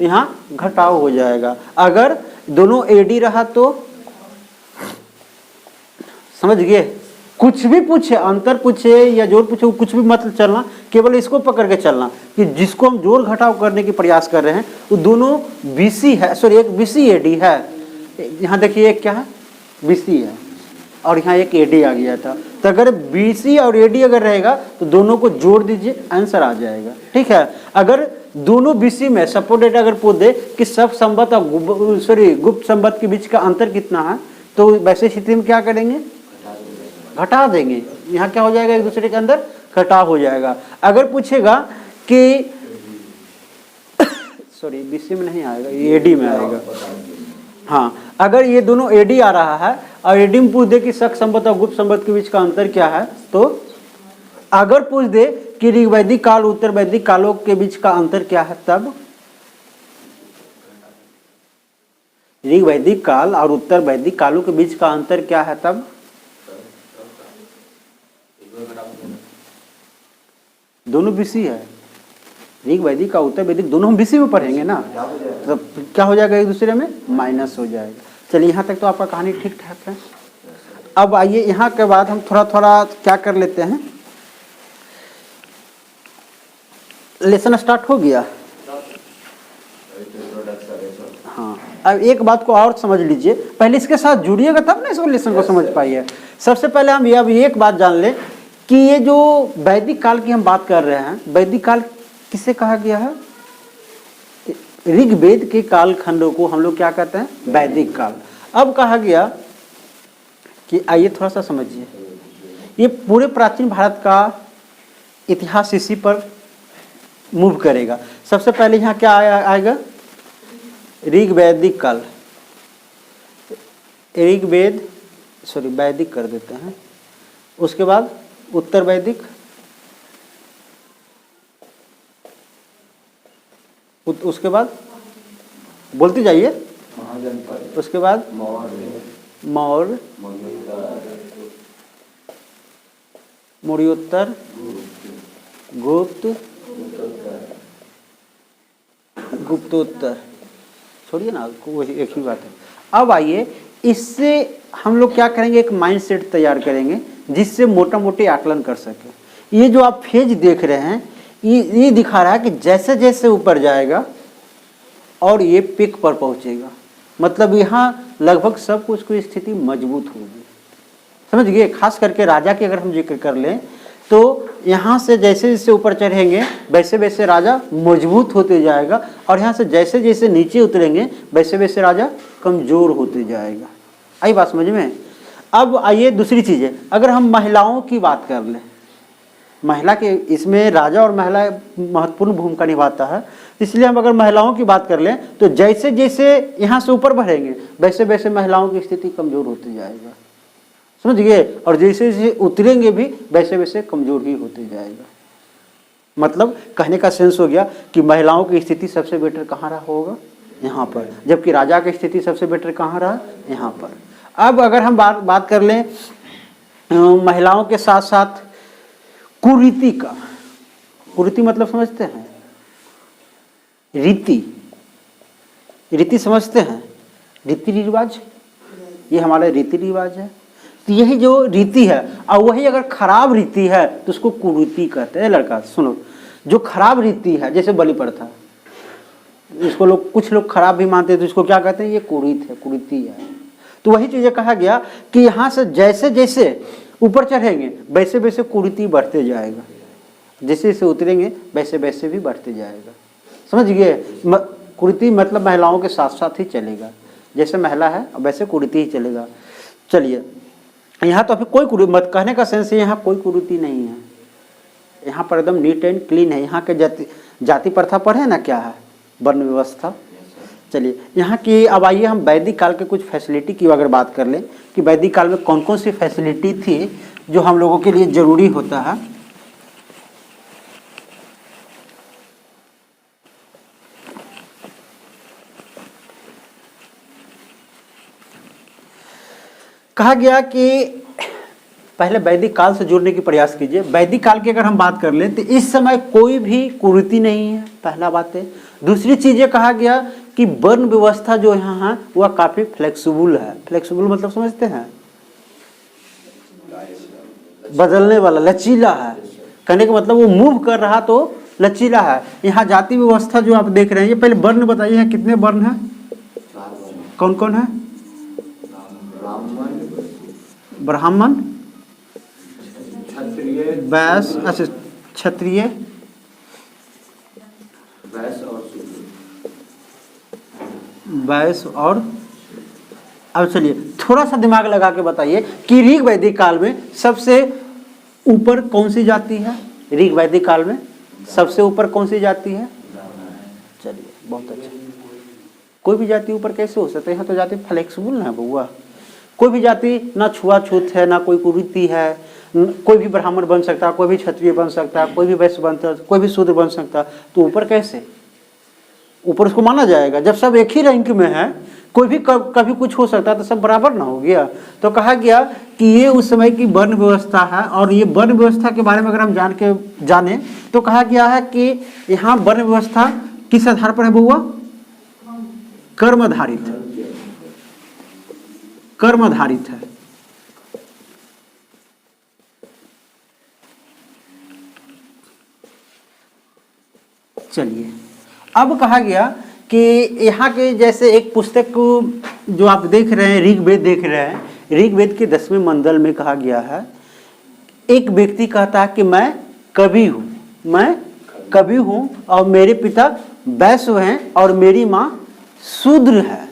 यहाँ घटाव हो जाएगा। अगर दोनों AD रहा तो, समझ गए? कुछ भी पूछे, अंतर पूछे या जोड़ पूछे, कुछ भी मत चलना, केवल इसको पकड़ के चलना कि जिसको हम जोड़ घटाव करने की प्रयास कर रहे हैं वो दोनों BC है, सॉरी एक BC AD है। यहाँ देखिए एक क्या है? BC है और यहाँ एक AD आ गया था। तो अगर BC और AD अगर रहेगा तो दोनों को जोड़ दीजिए, आंसर आ जाएगा। ठीक है। अगर दोनों BC में सपोर्ट डेटा अगर पूछ दे कि शक संवत और गुप्त संवत के बीच का अंतर कितना है, तो वैसे स्थिति में क्या करेंगे? घटा देंगे। यहाँ क्या हो जाएगा? एक दूसरे के अंदर घटाव हो जाएगा। अगर पूछेगा कि सॉरी BC में नहीं आएगा, ये AD में आएगा। हाँ, अगर ये दोनों AD आ रहा है और AD में पूछ दे कि शक संवत और गुप्त संवत के बीच का अंतर क्या है, तो अगर पूछ दे कि ऋग वैदिक काल उत्तर वैदिक कालों के बीच का अंतर क्या है, तब ऋग वैदिक काल और उत्तर वैदिक कालों के बीच का अंतर क्या है, तब दोनों BC है। ऋग वैदिक का उत्तर वैदिक दोनों हम BC में पढ़ेंगे ना, तो क्या हो जाएगा? एक दूसरे में माइनस हो जाएगा। चलिए, यहाँ तक तो आपका कहानी ठीक ठाक है। अब आइए, यहाँ के बाद हम थोड़ा थोड़ा क्या कर लेते हैं, लेसन स्टार्ट हो गया। हाँ, अब एक बात को और समझ लीजिए, पहले इसके साथ जुड़िएगा तब ना इसको लेसन को समझ पाइए। सबसे पहले हम अब एक बात जान लें कि ये जो वैदिक काल की हम बात कर रहे हैं, वैदिक काल किसे कहा गया है? ऋग्वेद के काल खंडों को हम लोग क्या कहते हैं? वैदिक काल। अब कहा गया कि आइए थोड़ा सा समझिए, ये पूरे प्राचीन भारत का इतिहास इसी पर मूव करेगा। सबसे पहले यहाँ क्या आएगा? ऋग्वैदिक काल। वैदिक कर देते हैं। उसके बाद उत्तर वैदिक, उसके बाद बोलते जाइए, उसके बाद मौर्य, मौर्योत्तर, गुप्त गुप्तोत्तर, छोड़िए ना, वही एक ही बात है। अब आइए, इससे हम लोग क्या करेंगे, एक माइंड सेट तैयार करेंगे जिससे मोटा मोटी आकलन कर सके। ये जो आप फेज देख रहे हैं, ये दिखा रहा है कि जैसे जैसे ऊपर जाएगा और ये पिक पर पहुंचेगा, मतलब यहाँ लगभग सब कुछ की स्थिति मजबूत होगी, समझ गए। खास करके राजा की अगर हम जिक्र कर लें तो यहाँ से जैसे जैसे ऊपर चढ़ेंगे वैसे वैसे राजा मजबूत होते जाएगा, और यहाँ से जैसे जैसे नीचे उतरेंगे वैसे वैसे राजा कमजोर होते जाएगा। आई बात समझ में। अब आइए दूसरी चीज़ है, अगर हम महिलाओं की बात कर लें, महिला के इसमें राजा और महिला महत्वपूर्ण भूमिका निभाता है, इसलिए हम अगर महिलाओं की बात कर लें तो जैसे जैसे यहाँ से ऊपर बढ़ेंगे वैसे वैसे महिलाओं की स्थिति कमजोर होती जाएगा, समझ गए। और जैसे जैसे उतरेंगे भी वैसे वैसे कमजोर ही होते जाएगा। मतलब कहने का सेंस हो गया कि महिलाओं की स्थिति सबसे बेटर कहाँ रहा होगा, यहाँ पर, जबकि राजा की स्थिति सबसे बेटर कहाँ रहा, यहाँ पर। अब अगर हम बात कर लें महिलाओं के साथ साथ कुरीति का, कुरीति मतलब समझते हैं, रीति, रीति समझते हैं, रीति रिवाज, ये हमारा रीति रिवाज है। तो यही जो रीति है, और वही अगर खराब रीति है तो उसको कुरीति कहते हैं। लड़का सुनो, जो खराब रीति है जैसे बलि प्रथा, इसको लोग कुछ लोग खराब भी मानते हैं, तो इसको क्या कहते हैं, ये कुरीत है, कुरीति है। तो वही चीज़ें कहा गया कि यहाँ से जैसे जैसे ऊपर चढ़ेंगे वैसे वैसे कुरीति बढ़ते जाएगा, जैसे जैसे उतरेंगे वैसे वैसे भी बढ़ते जाएगा, समझ गए। कुरीति मतलब महिलाओं के साथ साथ ही चलेगा, जैसे महिला है वैसे कुरीति ही चलेगा। चलिए, यहाँ तो अभी कोई कुरीति मत कहने का सेंस है, यहाँ कोई कुरीति नहीं है, यहाँ पर एकदम नीट एंड क्लीन है। यहाँ के जाति प्रथा पर है ना, क्या है, वर्ण व्यवस्था। चलिए यहाँ की, अब आइए हम वैदिक काल के कुछ फैसिलिटी की अगर बात कर लें कि वैदिक काल में कौन कौन सी फैसिलिटी थी जो हम लोगों के लिए जरूरी होता है। कहा गया कि पहले वैदिक काल से जुड़ने की प्रयास कीजिए। वैदिक काल की अगर हम बात कर लें तो इस समय कोई भी कुरीति नहीं है, पहला बात है। दूसरी चीज़ ये कहा गया कि वर्ण व्यवस्था जो यहाँ है वह काफ़ी फ्लेक्सिबल है। फ्लेक्सिबल मतलब समझते हैं, बदलने वाला, लचीला है। कहने का मतलब वो मूव कर रहा तो लचीला है। यहाँ जाति व्यवस्था जो आप देख रहे हैं, ये पहले वर्ण बताइए, हैं कितने वर्ण हैं, कौन कौन है, ब्राह्मण, वैश्य, अच्छा क्षत्रिय, वैश्य और, अब चलिए थोड़ा सा दिमाग लगा के बताइए कि ऋग वैदिक काल में सबसे ऊपर कौन सी जाति है, ऋग वैदिक काल में सबसे ऊपर कौन सी जाति है। चलिए बहुत अच्छा, कोई भी जाति ऊपर कैसे हो सकता है, यहाँ तो जाति फ्लेक्सिबल ना बउआ। कोई भी जाति ना छुआछूत है, ना कोई कुरीति है, कोई भी ब्राह्मण बन सकता है, कोई भी क्षत्रिय बन सकता है, कोई भी वैश्य बनता है, कोई भी शूद्र बन सकता है। तो ऊपर कैसे, ऊपर उसको माना जाएगा जब सब एक ही रैंक में है। कोई भी कभी कुछ हो सकता है, तो सब बराबर ना हो गया। तो कहा गया कि ये उस समय की वर्ण व्यवस्था है। और ये वर्ण व्यवस्था के बारे में अगर हम जाने तो कहा गया है कि यहाँ वर्ण व्यवस्था किस आधार पर है बउआ, कर्म आधारित है, कर्म आधारित है। चलिए अब कहा गया कि यहाँ के जैसे एक पुस्तक को जो आप देख रहे हैं, ऋग्वेद देख रहे हैं, ऋग्वेद के 10वें मंडल में कहा गया है, एक व्यक्ति कहता है कि मैं कवि हूँ, मैं कवि हूँ और मेरे पिता वैश्य हैं और मेरी माँ शूद्र है।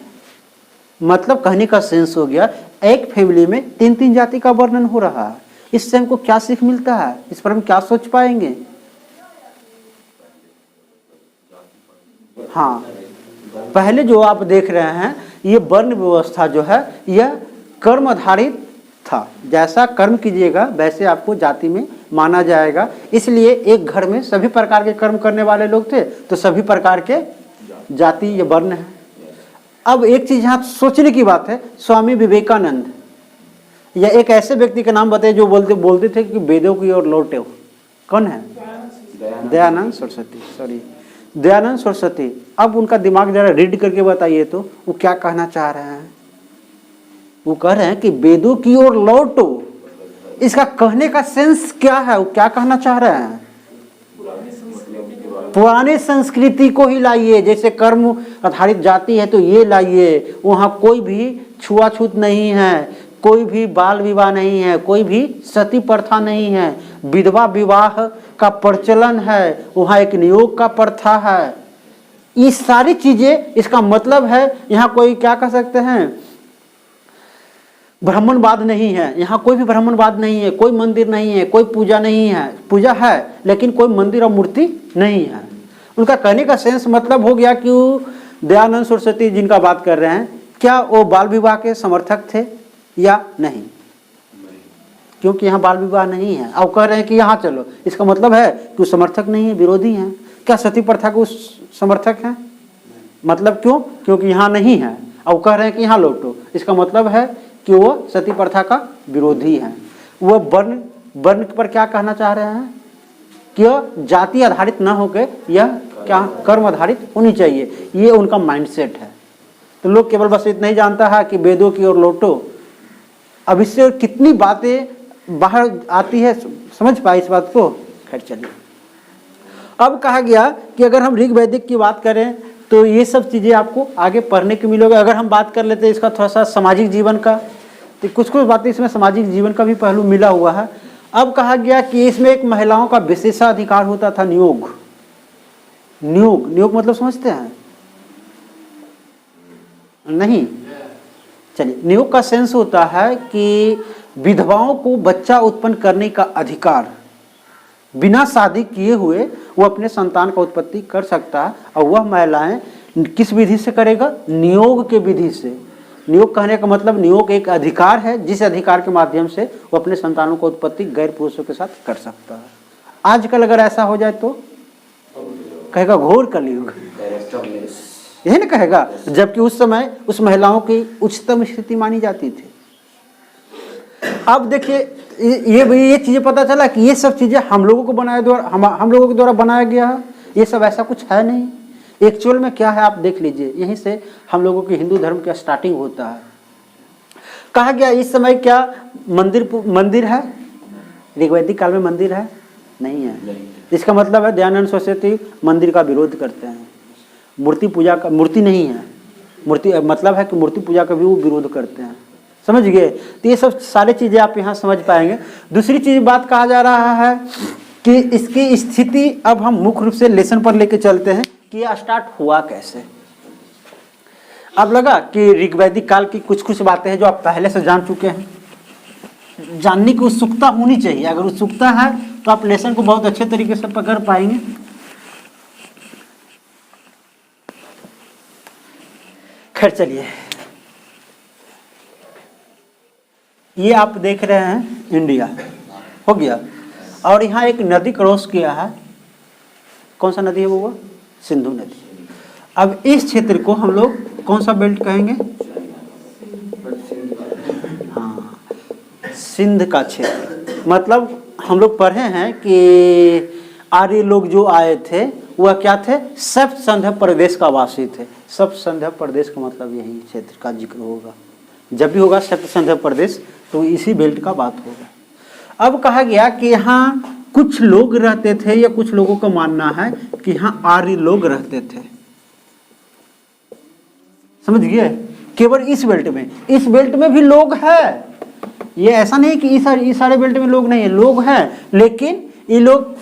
मतलब कहने का सेंस हो गया एक फैमिली में 3-3 जाति का वर्णन हो रहा है। इससे हमको क्या सीख मिलता है, इस पर हम क्या सोच पाएंगे। हाँ, पहले जो आप देख रहे हैं ये वर्ण व्यवस्था जो है यह कर्म आधारित था। जैसा कर्म कीजिएगा वैसे आपको जाति में माना जाएगा। इसलिए एक घर में सभी प्रकार के कर्म करने वाले लोग थे तो सभी प्रकार के जाति ये वर्ण है। अब एक चीज यहाँ सोचने की बात है, स्वामी विवेकानंद या एक ऐसे व्यक्ति का नाम बताइए जो बोलते थे कि वेदों की ओर लौटे हो। कौन है? दयानंद सरस्वती, सॉरी दयानंद सरस्वती। अब उनका दिमाग जरा रीड करके बताइए तो वो क्या कहना चाह रहे हैं। वो कह रहे हैं कि वेदों की ओर लौटो। इसका कहने का सेंस क्या है, वो क्या कहना चाह रहे हैं? पुरानी संस्कृति को ही लाइए। जैसे कर्म आधारित जाति है तो ये लाइए, वहाँ कोई भी छुआछूत नहीं है, कोई भी बाल विवाह नहीं है, कोई भी सती प्रथा नहीं है, विधवा विवाह का प्रचलन है, वहाँ एक नियोग का प्रथा है। ये सारी चीजें, इसका मतलब है यहाँ कोई क्या कह सकते हैं, ब्राह्मणवाद नहीं है, यहाँ कोई भी ब्राह्मणवाद नहीं है, कोई मंदिर नहीं है, कोई पूजा नहीं है, पूजा है लेकिन कोई मंदिर और मूर्ति नहीं है। उनका कहने का सेंस मतलब हो गया कि दयानंद सरस्वती जिनका बात कर रहे हैं, क्या वो बाल विवाह के समर्थक थे या नहीं? क्योंकि यहाँ बाल विवाह नहीं है। अब कह रहे हैं कि यहाँ चलो, इसका मतलब है कि वो समर्थक नहीं है, विरोधी हैं। क्या सती प्रथा के समर्थक हैं? मतलब क्यों? क्योंकि यहाँ नहीं है। अब कह रहे हैं कि यहाँ लौटो, इसका मतलब है कि वो सती प्रथा का विरोधी है। वो वर्ण पर क्या कहना चाह रहे हैं कि यह जाति आधारित न होकर यह क्या कर्म आधारित होनी चाहिए। ये उनका माइंडसेट है। तो लोग केवल बस इतना ही जानता है कि वेदों की ओर लौटो। अब इससे कितनी बातें बाहर आती है, समझ पाए इस बात को? खैर चलिए, अब कहा गया कि अगर हम ऋग वैदिक की बात करें तो ये सब चीज़ें आपको आगे पढ़ने को मिलेगा। अगर हम बात कर लेते हैं इसका थोड़ा सा सामाजिक जीवन का, तो कुछ कुछ बातें इसमें सामाजिक जीवन का भी पहलू मिला हुआ है। अब कहा गया कि इसमें एक महिलाओं का विशेषाधिकार होता था, नियोग। नियोग मतलब समझते हैं? नहीं, चलिए, नियोग का सेंस होता है कि विधवाओं को बच्चा उत्पन्न करने का अधिकार, बिना शादी किए हुए वो अपने संतान का उत्पत्ति कर सकता है। और वह महिलाएं किस विधि से करेगा? नियोग के विधि से। नियोग कहने का मतलब, नियोग एक अधिकार है जिस अधिकार के माध्यम से वो अपने संतानों को उत्पत्ति गैर पुरुषों के साथ कर सकता है। आजकल अगर ऐसा हो जाए तो कहेगा घोर कलयुग, यही ना कहेगा। जबकि उस समय उस महिलाओं की उच्चतम स्थिति मानी जाती थी। अब देखिए, ये चीजें पता चला कि ये सब चीजें हम लोगों को बनाया द्वारा, हम लोगों के द्वारा बनाया गया है। ये सब ऐसा कुछ है नहीं। एक्चुअल में क्या है आप देख लीजिए। यहीं से हम लोगों के हिंदू धर्म का स्टार्टिंग होता है। कहा गया इस समय क्या मंदिर है? ऋग्वैदिक काल में मंदिर है? नहीं है। इसका मतलब है दयानंद सरस्वती मंदिर का विरोध करते हैं। मूर्ति पूजा का, मूर्ति नहीं है, मूर्ति मतलब है कि मूर्ति पूजा का भी वो विरोध करते हैं। समझ गए? तो ये सब सारी चीजें आप यहाँ समझ पाएंगे। दूसरी चीज बात कहा जा रहा है कि इसकी स्थिति, अब हम मुख्य रूप से लेसन पर लेके चलते हैं कि यह स्टार्ट हुआ कैसे। अब लगा कि ऋग्वैदिक काल की कुछ कुछ बातें हैं जो आप पहले से जान चुके हैं। जानने की उत्सुकता होनी चाहिए। अगर उत्सुकता है तो आप लेसन को बहुत अच्छे तरीके से पकड़ पाएंगे। खैर चलिए, ये आप देख रहे हैं इंडिया हो गया, और यहाँ एक नदी क्रॉस किया है। कौन सा नदी है वो? सिंधु नदी। अब इस क्षेत्र को हम लोग कौन सा बेल्ट कहेंगे? हाँ, सिंध का क्षेत्र। मतलब हम लोग पढ़े हैं कि आर्य लोग जो आए थे वह क्या थे? सप्त संध्या प्रदेश का वासी थे। सप्त संध्या प्रदेश का मतलब यही क्षेत्र का जिक्र होगा। जब भी होगा सप्त संध्या प्रदेश तो इसी बेल्ट का बात होगा। अब कहा गया कि यहाँ कुछ लोग रहते थे, या कुछ लोगों का मानना है कि यहाँ आर्य लोग रहते थे। समझ गए? केवल इस बेल्ट में, इस बेल्ट में भी लोग हैं। ये ऐसा नहीं कि इस सारे बेल्ट में लोग नहीं है, लोग हैं, लेकिन ये लोग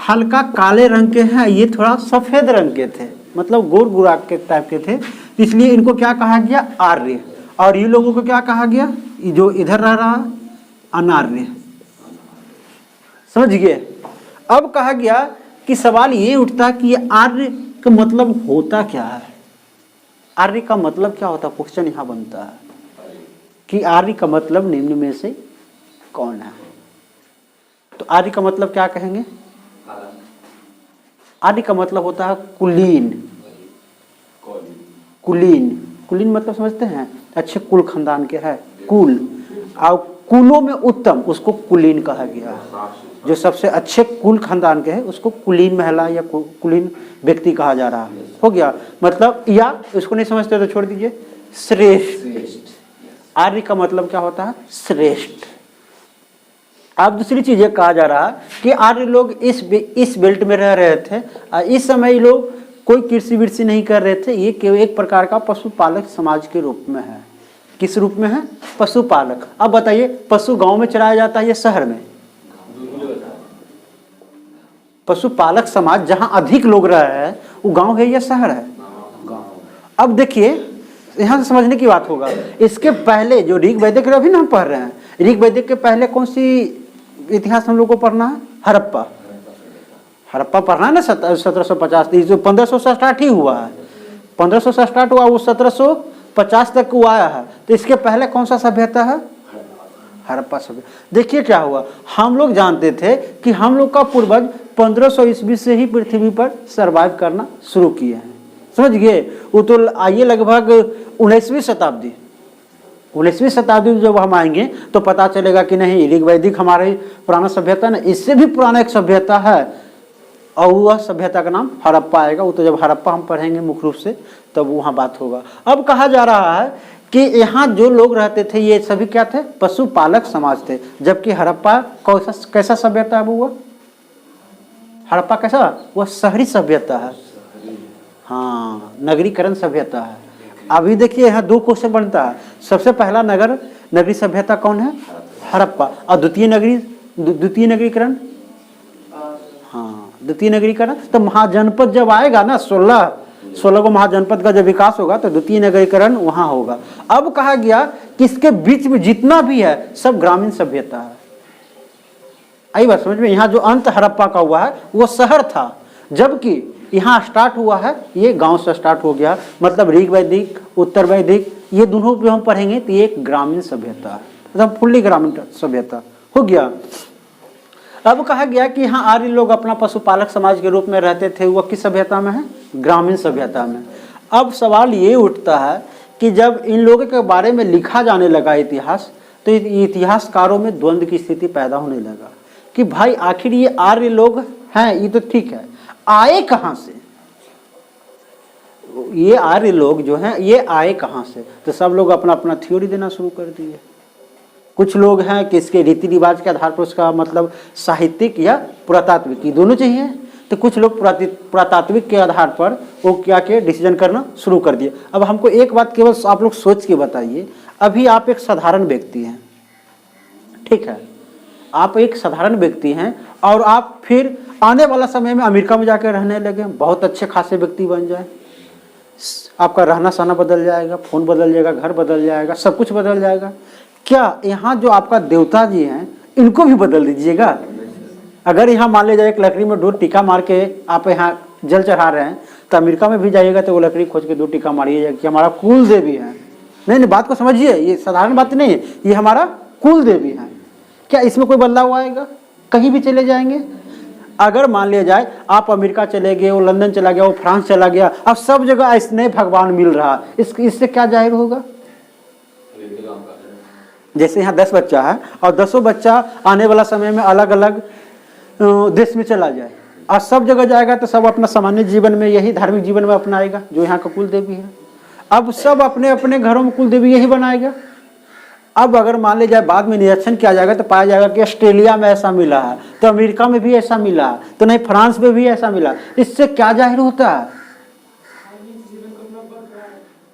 हल्का काले रंग के हैं, ये थोड़ा सफेद रंग के थे, मतलब गोर गुराक के टाइप के थे। इसलिए इनको क्या कहा गया? आर्य। और ये लोगों को क्या कहा गया? जो इधर रह रहा, अनार्य। समझ गए? अब कहा गया कि सवाल ये उठता कि ये आर्य का मतलब होता क्या है? आर्य का मतलब क्या होता? क्वेश्चन यहाँ बनता है कि आर्य का मतलब निम्न में से कौन है? तो आर्य का मतलब क्या कहेंगे? आर्य का मतलब होता है कुलीन। कुलीन मतलब समझते हैं? अच्छे कुल खानदान के है, कुल। और कुलों में उत्तम, उसको कुलीन कहा गया है। जो सबसे अच्छे कुल खानदान के है उसको कुलीन महिला या कुलीन व्यक्ति कहा जा रहा है। हो गया मतलब, या इसको नहीं समझते तो छोड़ दीजिए, श्रेष्ठ। आर्य का मतलब क्या होता है? श्रेष्ठ। अब दूसरी चीज कहा जा रहा है कि आर्य लोग इस बेल्ट में रह रहे थे। इस समय लोग कोई कृषि विषि नहीं कर रहे थे, ये केवल एक प्रकार का पशुपालक समाज के रूप में है। किस रूप में है? पशुपालक। अब बताइए, पशु गांव में चराया जाता है या शहर में? पशुपालक समाज जहां अधिक लोग रह रहे हैं वो गांव है या शहर है? गांव। अब देखिए यहां से समझने की बात होगा, इसके पहले जो ऋग वैदिक अभी ना हम पढ़ रहे हैं, ऋग वैदिक के पहले कौन सी इतिहास हम लोग को पढ़ना है? हड़प्पा। हड़प्पा पढ़ना है ना, 1750। जो 1500 से स्टार्ट ही हुआ है, 1500 से स्टार्ट हुआ, वो 1750 तक वो आया है। तो इसके पहले कौन सा सभ्यता है? हड़प्पा सभ्यता। देखिए क्या हुआ, हम लोग जानते थे कि हम लोग का पूर्वज 1500 ईस्वी से ही पृथ्वी पर सर्वाइव करना शुरू किए हैं, समझ गए? वो तो आइए लगभग 19वीं शताब्दी, 19वीं शताब्दी में जब हम आएंगे तो पता चलेगा कि नहीं, ऋग वैदिक हमारे पुराना सभ्यता ना, इससे भी पुराना एक सभ्यता है और वह सभ्यता का नाम हड़प्पा आएगा। वो तो जब हड़प्पा हम पढ़ेंगे मुख्य रूप से तब वहाँ बात होगा। अब कहा जा रहा है कि यहाँ जो लोग रहते थे ये सभी क्या थे? पशुपालक समाज थे। जबकि हड़प्पा कैसा सभ्यता है? वो हड़प्पा कैसा? वह शहरी सभ्यता है, हाँ, नगरीकरण सभ्यता है। अभी देखिए यहाँ दो क्वेश्चन बनता है। सबसे पहला नगरी सभ्यता कौन है? हड़प्पा। और द्वितीय नगरीकरण, हाँ, द्वितीय नगरीकरण। तो महाजनपद जब आएगा ना, 16 को महाजनपद का जब विकास होगा तो द्वितीय नगरीकरण वहां होगा। अब कहा गया कि इसके बीच में जितना भी है सब ग्रामीण सभ्यता है। आई बात समझ में? यहाँ जो अंत हड़प्पा का हुआ है वो शहर था, जबकि यहाँ स्टार्ट हुआ है ये गांव से स्टार्ट हो गया। मतलब ऋग वैदिक, उत्तर वैदिक, ये दोनों पे हम पढ़ेंगे तो ये एक ग्रामीण सभ्यता है, मतलब फुल्ली ग्रामीण सभ्यता हो गया। अब कहा गया कि यहाँ आर्य लोग अपना पशुपालक समाज के रूप में रहते थे, वो किस सभ्यता में है? ग्रामीण सभ्यता में। अब सवाल ये उठता है कि जब इन लोगों के बारे में लिखा जाने लगा इतिहास, तो इतिहासकारों में द्वंद्व की स्थिति पैदा होने लगा कि भाई आखिर ये आर्य लोग हैं, ये तो ठीक है, आए कहाँ से? ये आर्य लोग जो हैं ये आए कहाँ से? तो सब लोग अपना अपना थ्योरी देना शुरू कर दिए। कुछ लोग हैं कि इसके रीति रिवाज के आधार पर उसका मतलब साहित्यिक या पुरातात्विक, ये दोनों चाहिए। तो कुछ लोग पुरातात्विक के आधार पर वो क्या के डिसीजन करना शुरू कर दिए। अब हमको एक बात केवल आप लोग सोच के बताइए, अभी आप एक साधारण व्यक्ति हैं, ठीक है, आप एक साधारण व्यक्ति हैं और आप फिर आने वाला समय में अमेरिका में जाकर रहने लगे, बहुत अच्छे खासे व्यक्ति बन जाए, आपका रहना सहना बदल जाएगा, फोन बदल जाएगा, घर बदल जाएगा, सब कुछ बदल जाएगा। क्या यहाँ जो आपका देवता जी हैं इनको भी बदल दीजिएगा? अगर यहाँ मान लीजिए एक लकड़ी में 2 टीका मार के आप यहाँ जल चढ़ा रहे हैं, तो अमेरिका में भी जाइएगा तो वो लकड़ी खोज के 2 टीका मारिएगा कि हमारा कुल देवी है। नहीं, बात को समझिए, ये साधारण बात नहीं है, ये हमारा कुल देवी है। क्या इसमें कोई बदलाव आएगा? कहीं भी चले जाएंगे, अगर मान लिया जाए आप अमेरिका चले गए, वो लंदन चला गया, वो फ्रांस चला गया, अब सब जगह ऐसे भगवान मिल रहा, इससे क्या जाहिर होगा? जैसे यहाँ 10 बच्चा है और 10 बच्चा आने वाला समय में अलग अलग देश में चला जाए और सब जगह जाएगा तो सब अपना सामान्य जीवन में यही धार्मिक जीवन में अपनाएगा जो यहाँ का कुल देवी है। अब सब अपने अपने घरों में कुल देवी यही बनाएगा। अब अगर मान लिया जाए बाद में निरीक्षण किया जाएगा तो पाया जाएगा कि ऑस्ट्रेलिया में ऐसा मिला है, तो अमेरिका में भी ऐसा मिला है, तो नहीं फ्रांस में भी ऐसा मिला। इससे क्या जाहिर होता है?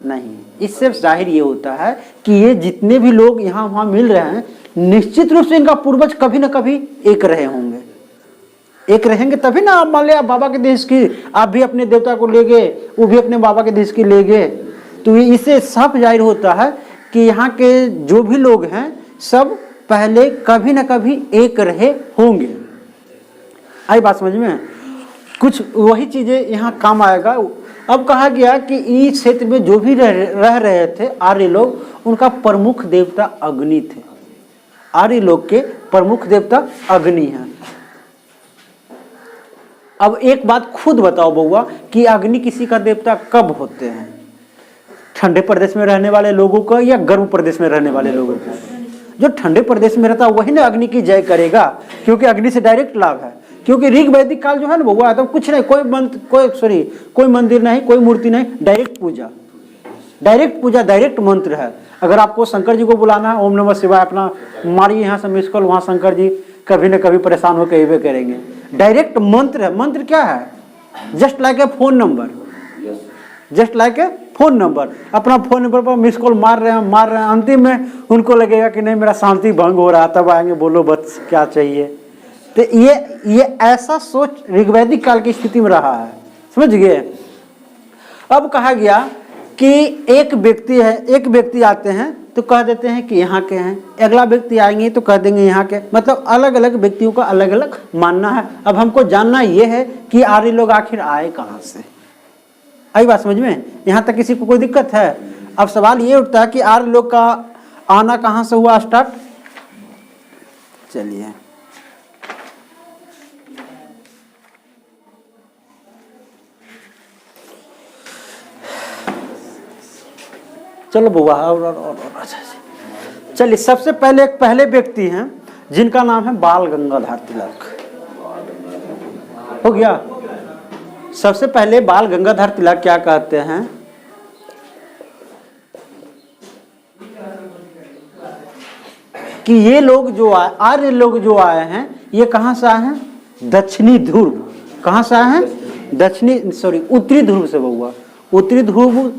नहीं, इससे जाहिर ये होता है कि ये जितने भी लोग यहाँ वहाँ मिल रहे हैं निश्चित रूप से इनका पूर्वज कभी ना कभी एक रहे होंगे, एक रहेंगे तभी ना। आप मान लिया बाबा के देश की, आप भी अपने देवता को ले गए, वो भी अपने बाबा के देश की ले गए, तो इससे साफ जाहिर होता है कि यहाँ के जो भी लोग हैं सब पहले कभी ना कभी एक रहे होंगे। आई बात समझ में? कुछ वही चीजें यहाँ काम आएगा। अब कहा गया कि इस क्षेत्र में जो भी रह रहे थे आर्य लोग, उनका प्रमुख देवता अग्नि थे। आर्य लोग के प्रमुख देवता अग्नि हैं। अब एक बात खुद बताओ बउआ कि अग्नि किसी का देवता कब होते हैं? ठंडे प्रदेश में रहने वाले लोगों का या गर्म प्रदेश में रहने वाले लोगों का? जो ठंडे प्रदेश में रहता है वही ना अग्नि की जय करेगा, क्योंकि अग्नि से डायरेक्ट लाभ है। क्योंकि ऋग वैदिक काल जो है ना वो आता कुछ नहीं, कोई मंदिर नहीं, कोई मूर्ति नहीं, डायरेक्ट पूजा, डायरेक्ट मंत्र है। अगर आपको शंकर जी को बुलाना है, ओम नमः शिवाय अपना मारिए यहाँ से मिस कॉल, वहाँ शंकर जी कभी न कभी परेशान होकर कहीं करेंगे। डायरेक्ट मंत्र है। मंत्र क्या है? Just like a phone number, just like a phone number. अपना फोन नंबर पर मिस कॉल मार रहे हैं, अंतिम में उनको लगेगा कि नहीं मेरा शांति भंग हो रहा, तब आएंगे बोलो बस क्या चाहिए। तो ये ऐसा सोच ऋग्वैदिक काल की स्थिति में रहा है, समझ गए। अब कहा गया कि एक व्यक्ति आते हैं तो कह देते हैं कि यहाँ के हैं, अगला व्यक्ति आएंगे तो कह देंगे यहाँ के, मतलब अलग अलग व्यक्तियों का अलग अलग मानना है। अब हमको जानना ये है कि आर्य लोग आखिर आए कहाँ से। आई बात समझ में? यहाँ तक किसी को कोई दिक्कत है? अब सवाल ये उठता है कि आर्य लोग का आना कहाँ से हुआ स्टार्ट। चलिए चलो बुआ और चलिए, सबसे पहले एक पहले व्यक्ति हैं जिनका नाम है बाल गंगाधर तिलक। हो गया। सबसे पहले बाल गंगाधर तिलक क्या कहते हैं कि ये लोग जो आर्य लोग जो आए हैं ये कहाँ से आए हैं? दक्षिणी ध्रुव। कहाँ से आए हैं? उत्तरी ध्रुव से हुआ। उत्तरी ध्रुव।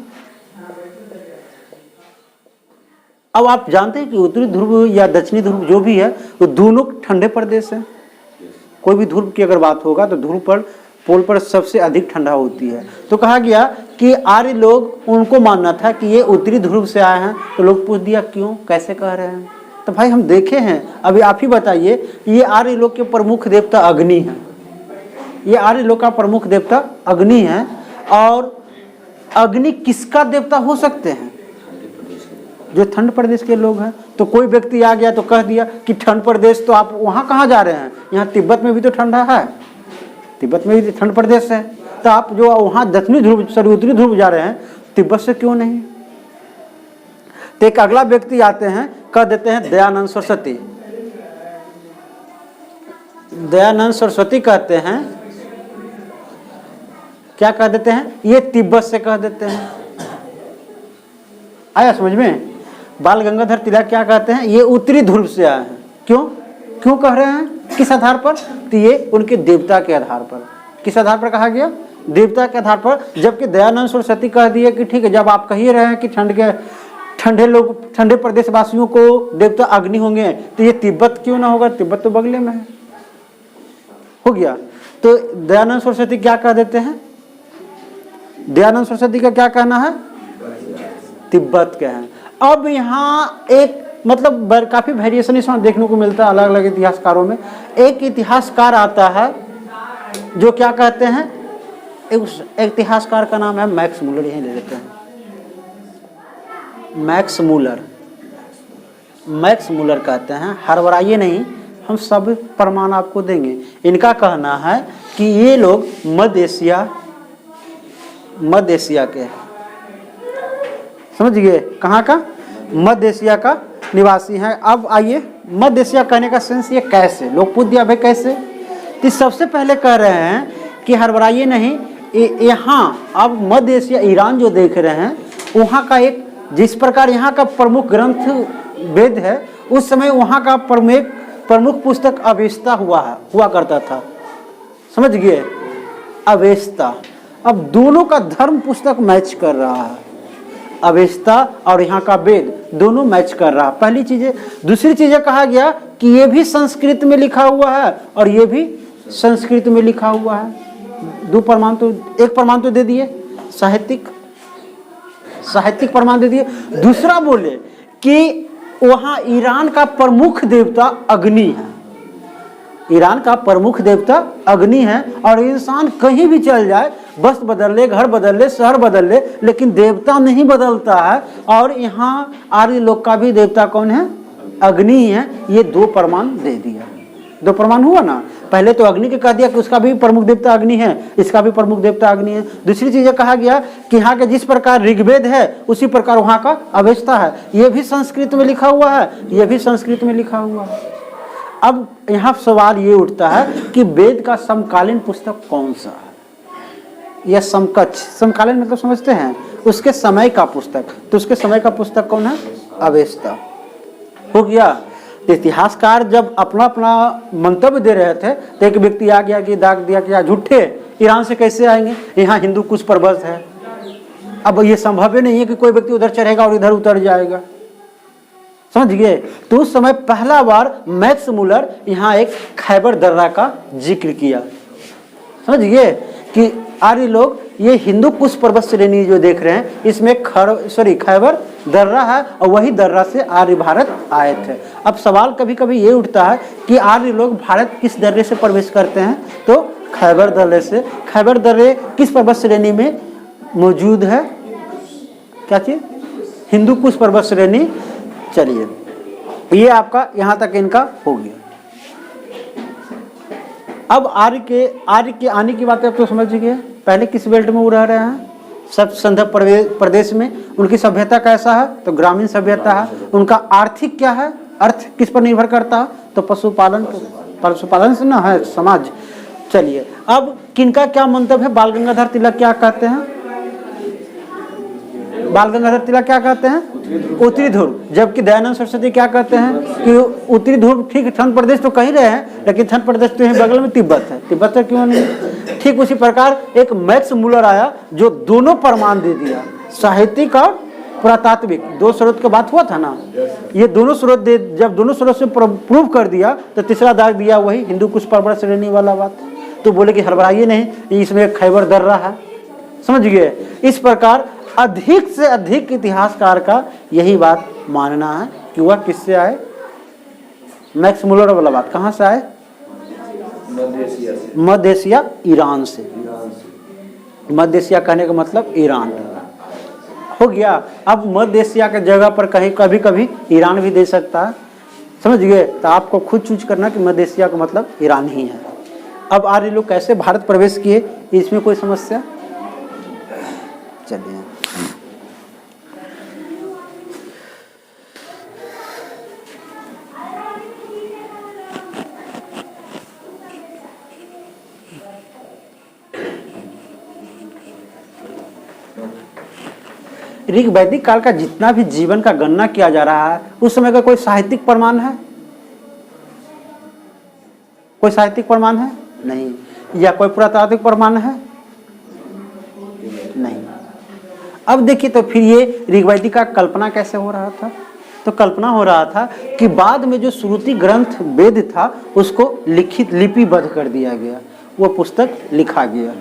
अब आप जानते हैं कि उत्तरी ध्रुव या दक्षिणी ध्रुव जो भी है वो दोनों ठंडे प्रदेश है। कोई भी ध्रुव की अगर बात होगा तो ध्रुव पर पोल पर सबसे अधिक ठंडा होती है। तो कहा गया कि आर्य लोग, उनको मानना था कि ये उत्तरी ध्रुव से आए हैं। तो लोग पूछ दिया क्यों, कैसे कह रहे हैं? तो भाई हम देखे हैं, अभी आप ही बताइए। ये आर्य लोग के प्रमुख देवता अग्नि है। ये आर्य लोग का प्रमुख देवता अग्नि है। और अग्नि किसका देवता हो सकते हैं? जो ठंड प्रदेश के लोग हैं। तो कोई व्यक्ति आ गया तो कह दिया कि ठंड प्रदेश, तो आप वहाँ कहाँ जा रहे हैं? यहाँ तिब्बत में भी तो ठंडा है, तिब्बत में भी ठंड प्रदेश है। तो आप जो वहाँ दक्षिणी ध्रुव उत्तरी ध्रुव जा रहे हैं, तिब्बत से क्यों नहीं? तो एक अगला व्यक्ति आते हैं, कह देते हैं दयानंद सरस्वती। दयानंद सरस्वती कहते हैं, क्या कह देते हैं? ये तिब्बत से कह देते हैं। आया समझ में? बाल गंगाधर तिलक क्या कहते हैं? ये उत्तरी ध्रुव से आए हैं। क्यों कह रहे हैं? किस आधार पर? तो ये उनके देवता के आधार पर। किस आधार पर कहा गया? देवता के आधार पर। जबकि दयानंद सरस्वती कह दिए कि ठीक है, जब आप कह ही रहे हैं कि ठंडे प्रदेश वासियों को देवता अग्नि होंगे, तो ये तिब्बत क्यों ना होगा? तिब्बत तो बगले में है। हो गया। तो दयानंद सरस्वती क्या कह देते हैं? दयानंद सरस्वती का क्या कहना है? तिब्बत के हैं। अब यहाँ एक मतलब काफी वेरिएशन इसमें देखने को मिलता है अलग अलग इतिहासकारों में। एक इतिहासकार आता है जो क्या कहते हैं, एक इतिहासकार का नाम है मैक्स मूलर, यही ले लेते हैं, मैक्स मूलर। मैक्स मूलर कहते हैं, हड़बड़ाइए नहीं, हम सब प्रमाण आपको देंगे। इनका कहना है कि ये लोग मध्य एशिया के, समझ गए, कहाँ का? मध्य एशिया का निवासी हैं। अब आइए, मध्य एशिया कहने का सेंस ये कैसे, लोग पूछ दिया भाई कैसे? तो सबसे पहले कह रहे हैं कि हड़बड़ाइए नहीं, यहाँ अब मध्य एशिया ईरान जो देख रहे हैं, वहाँ का एक, जिस प्रकार यहाँ का प्रमुख ग्रंथ वेद है, उस समय वहाँ का प्रमुख पुस्तक अवेस्ता हुआ करता था। समझ गए? अवेस्ता। अब दोनों का धर्म पुस्तक मैच कर रहा है। अवेस्ता और यहाँ का वेद दोनों मैच कर रहा है। पहली चीजें। दूसरी चीजें कहा गया कि ये भी संस्कृत में लिखा हुआ है और ये भी संस्कृत में लिखा हुआ है। एक प्रमाण तो दे दिए, साहित्यिक प्रमाण दे दिए। दूसरा बोले कि वहाँ ईरान का प्रमुख देवता अग्नि है। ईरान का प्रमुख देवता अग्नि है। और इंसान कहीं भी चल जाए, वस्त्र बदल ले, घर बदल ले, शहर बदल ले, लेकिन देवता नहीं बदलता है। और यहाँ आर्य लोग का भी देवता कौन है? अग्नि है। ये दो प्रमाण दे दिया। दो प्रमाण हुआ ना। पहले तो अग्नि के कह दिया कि उसका भी प्रमुख देवता अग्नि है, इसका भी प्रमुख देवता अग्नि है। दूसरी चीज कहा गया कि यहाँ के जिस प्रकार ऋग्वेद है उसी प्रकार वहाँ का अवेस्ता है। ये भी संस्कृत में लिखा हुआ है, ये भी संस्कृत में लिखा हुआ है। अब यहाँ सवाल ये उठता है कि वेद का समकालीन पुस्तक कौन सा है या समकक्ष। समकालीन मतलब समझते हैं उसके समय का पुस्तक, तो उसके समय का पुस्तक कौन है? अवेस्ता। हो गया। इतिहासकार जब अपना अपना मंतव्य दे रहे थे तो एक व्यक्ति आ गया कि दाग दिया कि झूठे ईरान से कैसे आएंगे, यहाँ हिंदू कुछ पर्वत है। अब ये संभव ही नहीं है कि कोई व्यक्ति उधर चढ़ेगा और इधर उतर जाएगा, समझ गए। तो उस समय पहला बार मैक्स मुलर यहाँ एक खैबर दर्रा का जिक्र किया, समझ गए कि आर्य लोग ये हिंदू कुश पर्वत श्रेणी जो देख रहे हैं इसमें खैबर दर्रा है और वही दर्रा से आर्य भारत आए थे। अब सवाल कभी कभी ये उठता है कि आर्य लोग भारत किस दर्रे से प्रवेश करते हैं, तो खैबर दर्रे से। खैबर दर्रे किस पर्वत श्रेणी में मौजूद है? क्या चीज? हिंदू कुश पर्वत श्रेणी। चलिए ये आपका यहाँ तक इनका हो गया। अब आर्य के आने की बात आप तो समझ गए। पहले किस बेल्ट में वो रह रहे हैं? सब संदर्भ प्रदेश में। उनकी सभ्यता कैसा है? तो ग्रामीण सभ्यता है। उनका आर्थिक क्या है? अर्थ किस पर निर्भर करता है? तो पशुपालन से ना है समाज। चलिए अब किनका क्या मंतव्य है? बाल गंगाधर तिलक क्या कहते हैं? बाल गंगाधर तिलक क्या कहते हैं? उत्तरी ध्रुव। जबकि दयानंद सरस्वती क्या कहते हैं कि उत्तरी ध्रुव ठीक ठंड प्रदेश तो कह रहे हैं, लेकिन ठंड प्रदेश तो यहीं बगल में तिब्बत है, तिब्बत से क्यों नहीं। ठीक उसी प्रकार एक मैक्स मुलर आया जो दोनों प्रमाण दे दिया, साहित्यिक और पुरातात्विक। दो स्रोत की बात हुआ था ना, ये दोनों स्रोत दे, जब दोनों स्रोत से प्रूव कर दिया तो तीसरा दाग दिया वही हिंदू कुश पर्वत श्रेणी वाला बात। तो बोले कि हड़बड़ाइए नहीं, इसमें खैबर दर्रा है, समझ गए। इस प्रकार अधिक से अधिक इतिहासकार का यही बात मानना है कि वह किससे आए? मैक्स मुलर वाला बात कहाँ से आए? मध्य एशिया, ईरान से। मध्य एशिया कहने का मतलब ईरान हो गया। अब मध्य एशिया के जगह पर कहीं कभी कभी ईरान भी दे सकता है, समझ गए। तो आपको खुद चूज करना कि मध्य एशिया का मतलब ईरान ही है। अब आर्य लोग कैसे भारत प्रवेश किए, इसमें कोई समस्या? चलिए ऋग वैदिक काल का जितना भी जीवन का गणना किया जा रहा है उस समय का कोई साहित्यिक प्रमाण है? कोई साहित्यिक प्रमाण है? नहीं। या कोई पुरातात्विक प्रमाण है? नहीं। अब देखिए तो फिर ये ऋग्वैदिक का कल्पना कैसे हो रहा था? तो कल्पना हो रहा था कि बाद में जो श्रुति ग्रंथ वेद था उसको लिखित लिपिबद्ध कर दिया गया, वो पुस्तक लिखा गया।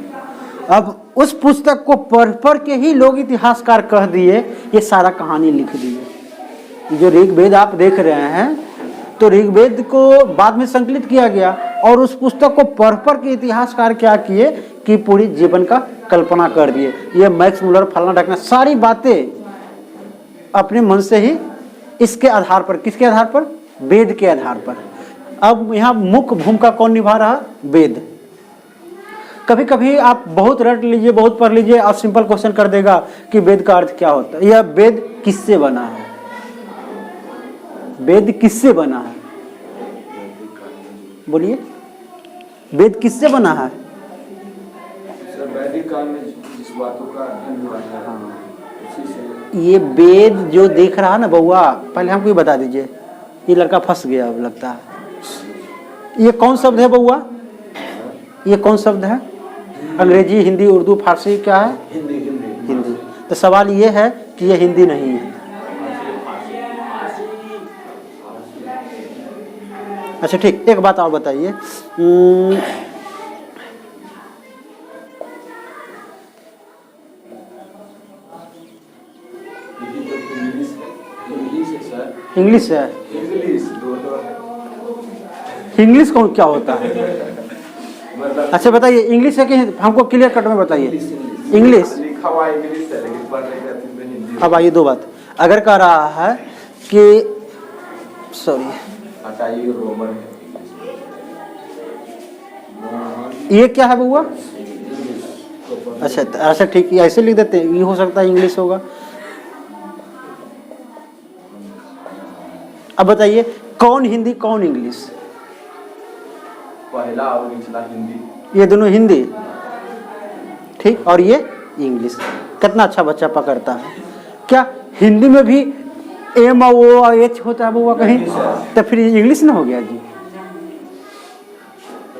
अब उस पुस्तक को पढ़ के ही लोग इतिहासकार कह दिए ये सारा कहानी लिख दिए। जो ऋग्वेद आप देख रहे हैं तो ऋग्वेद को बाद में संकलित किया गया और उस पुस्तक को पढ़ के इतिहासकार क्या किए कि पूरी जीवन का कल्पना कर दिए। ये मैक्स मुलर फलाना ढकना सारी बातें अपने मन से ही इसके आधार पर, किसके आधार पर? वेद के आधार पर। अब यहाँ मुख्य भूमिका कौन निभा रहा? वेद। कभी कभी आप बहुत रट लीजिए, बहुत पढ़ लीजिए और सिंपल क्वेश्चन कर देगा कि वेद का अर्थ क्या होता है। यह वेद किससे बना है? वेद किससे बना है? बोलिए, वेद किससे बना है? वैदिक काल में जिस बातों का अध्ययन हुआ है उसी से। ये वेद जो देख रहा है ना बउआ, पहले हमको ये बता दीजिए। ये लड़का फंस गया अब लगता है। ये कौन शब्द है बउआ? ये कौन शब्द है? अंग्रेजी, हिंदी, उर्दू, फारसी, क्या है? हिंदी। तो सवाल ये है कि ये हिंदी नहीं है। अच्छा ठीक, एक बात और बताइए। इंग्लिश है। इंग्लिश कौन क्या होता है? अच्छा बताइए, इंग्लिश है कि हमको क्लियर कट में बताइए। इंग्लिश लिखा हुआ इंग्लिश है लेकिन पढ़ने का हिंदी। अब आइए दो बात। अगर कह रहा है कि सॉरी हटाइए रोमन ये क्या है बउआ? अच्छा अच्छा ठीक है, ऐसे लिख देते हैं, ये हो सकता है इंग्लिश होगा। अब बताइए कौन हिंदी कौन इंग्लिश? पहला और निचला हिंदी। ये दोनों हिंदी, ठीक, और ये इंग्लिश। कितना अच्छा बच्चा पकड़ता है। क्या हिंदी में भी एम और ओ और एच होता है बउआ कहीं? तो फिर इंग्लिश ना हो गया जी।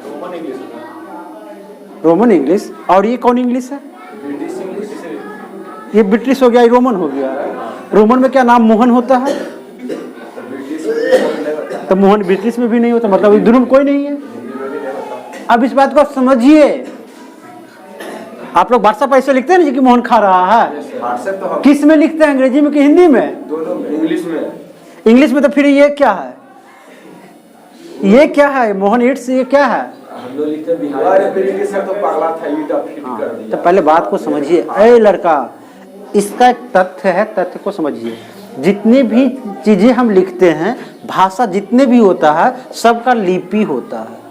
रोमन इंग्लिश होता है। Roman English. और ये कौन इंग्लिश है? British English. ये ब्रिटिश हो गया, ये रोमन हो गया। रोमन में क्या नाम मोहन होता है? ब्रिटिश तो मोहन ब्रिटिश में भी नहीं होता, मतलब दोनों में कोई नहीं है। हिंदी में भी नहीं होता। अब इस बात को समझिए। आप लोग व्हाट्सएप ऐसे लिखते हैं ना जी कि मोहन खा रहा है, व्हाट्सएप तो हम किस में लिखते हैं, अंग्रेजी में कि हिंदी में? दोनों में। इंग्लिश में। इंग्लिश में। तो फिर ये क्या है? ये क्या है? मोहन ईट्स, ये क्या है? हम लोग लिखते बिहार ब्रिटिश है तो पागला था, ईट अब फिट हाँ, कर तो दिया। पहले बात को समझिए। अरे लड़का, इसका एक तथ्य है, तथ्य को समझिए। जितनी भी चीजें हम लिखते हैं, भाषा जितने भी होता है, सबका लिपि होता है।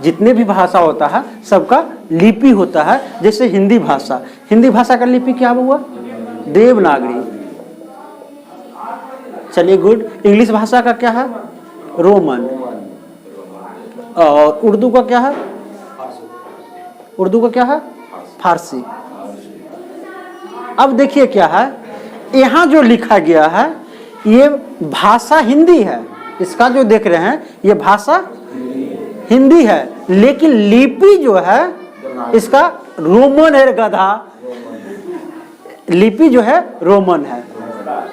जितने भी भाषा होता है सबका लिपि होता है। जैसे हिंदी भाषा, हिंदी भाषा का लिपि क्या हुआ? देवनागरी। चलिए गुड। इंग्लिश भाषा का क्या है? रोमन। और उर्दू का क्या है? उर्दू का क्या है? फारसी। अब देखिए क्या है, यहाँ जो लिखा गया है ये भाषा हिंदी है। इसका जो देख रहे हैं ये भाषा हिंदी है, लेकिन लिपि जो है इसका रोमन है। गधा, लिपि जो है रोमन है।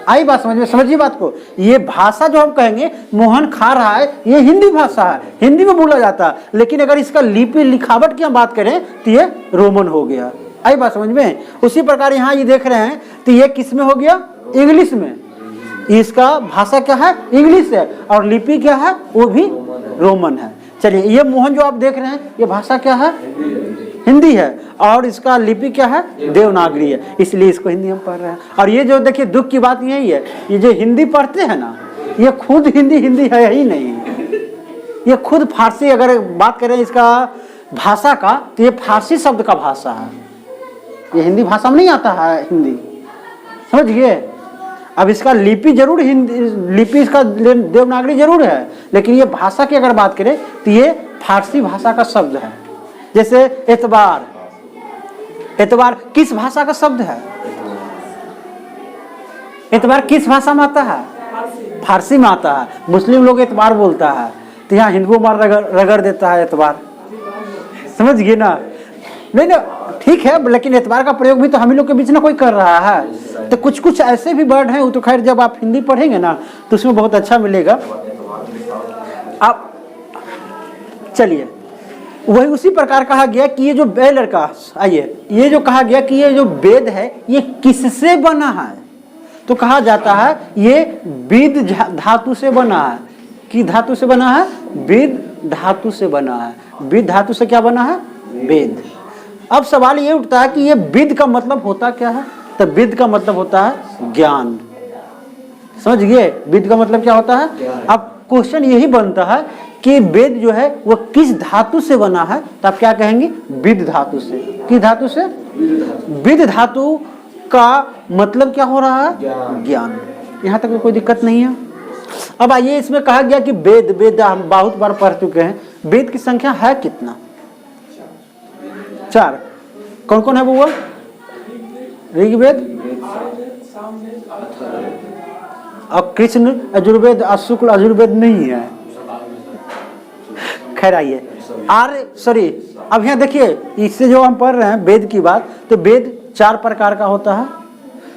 आई बात समझ में? समझिए बात को। ये भाषा जो हम कहेंगे मोहन खा रहा है, ये हिंदी भाषा है, हिंदी में बोला जाता है। लेकिन अगर इसका लिपि लिखावट की हम बात करें तो ये रोमन हो गया। आई बात समझ में? उसी प्रकार यहाँ ये देख रहे हैं तो ये किस में हो गया? इंग्लिश में। इसका भाषा क्या है? इंग्लिश है, और लिपि क्या है? वो भी रोमन है। चलिए, ये मोहन जो आप देख रहे हैं ये भाषा क्या है? हिंदी है, और इसका लिपि क्या है? देवनागरी है, इसलिए इसको हिंदी हम पढ़ रहे हैं। और ये जो देखिए दुख की बात यही है, ये जो हिंदी पढ़ते हैं ना, ये खुद हिंदी है ही नहीं। ये खुद फारसी, अगर बात करें इसका भाषा का, तो ये फारसी शब्द का भाषा है। ये हिंदी भाषा में नहीं आता है हिंदी, समझिए। अब इसका लिपि जरूर हिंदी, लिपि इसका देवनागरी जरूर है, लेकिन ये भाषा की अगर बात करें तो ये फारसी भाषा का शब्द है। जैसे एतबार, एतबार किस भाषा का शब्द है? एतबार किस भाषा में आता है? फारसी में आता है। मुस्लिम लोग एतबार बोलता है, तो यहाँ हिंदू मार रगड़ देता है एतबार, समझ गए ना? नहीं ना, ठीक है, लेकिन एतबार का प्रयोग भी तो हम ही लोग के बीच ना कोई कर रहा है। तो कुछ कुछ ऐसे भी वर्ड हैं, वो तो खैर जब आप हिंदी पढ़ेंगे ना तो उसमें बहुत अच्छा मिलेगा। आप चलिए, वही उसी प्रकार कहा गया कि ये जो लड़का, आइए, ये जो कहा गया कि ये जो वेद है ये किससे बना है? तो कहा जाता है ये विद धातु से बना है। कि धातु से बना है? विद धातु से बना है। विद धातु से क्या बना है? वेद। अब सवाल ये उठता है कि ये विद का मतलब होता क्या है? तो विद का मतलब होता है ज्ञान। समझ गए? विद का मतलब क्या होता है? अब क्वेश्चन यही बनता है कि वेद जो है वो किस धातु से बना है? तो आप क्या कहेंगे? विद धातु से। किस धातु से? विद धातु का मतलब क्या हो रहा है? ज्ञान। यहाँ तक कोई दिक्कत नहीं है। अब आइए, इसमें कहा गया कि वेद, वेद हम बहुत बार पढ़ चुके हैं। वेद की संख्या है कितना? 4। कौन कौन है वो? ऋग्वेद और कृष्ण यजुर्वेद और शुक्ल यजुर्वेद नहीं है। खैर आइए, सॉरी, अब यहाँ देखिए, इससे जो हम पढ़ रहे हैं वेद की बात, तो वेद 4 प्रकार का होता है।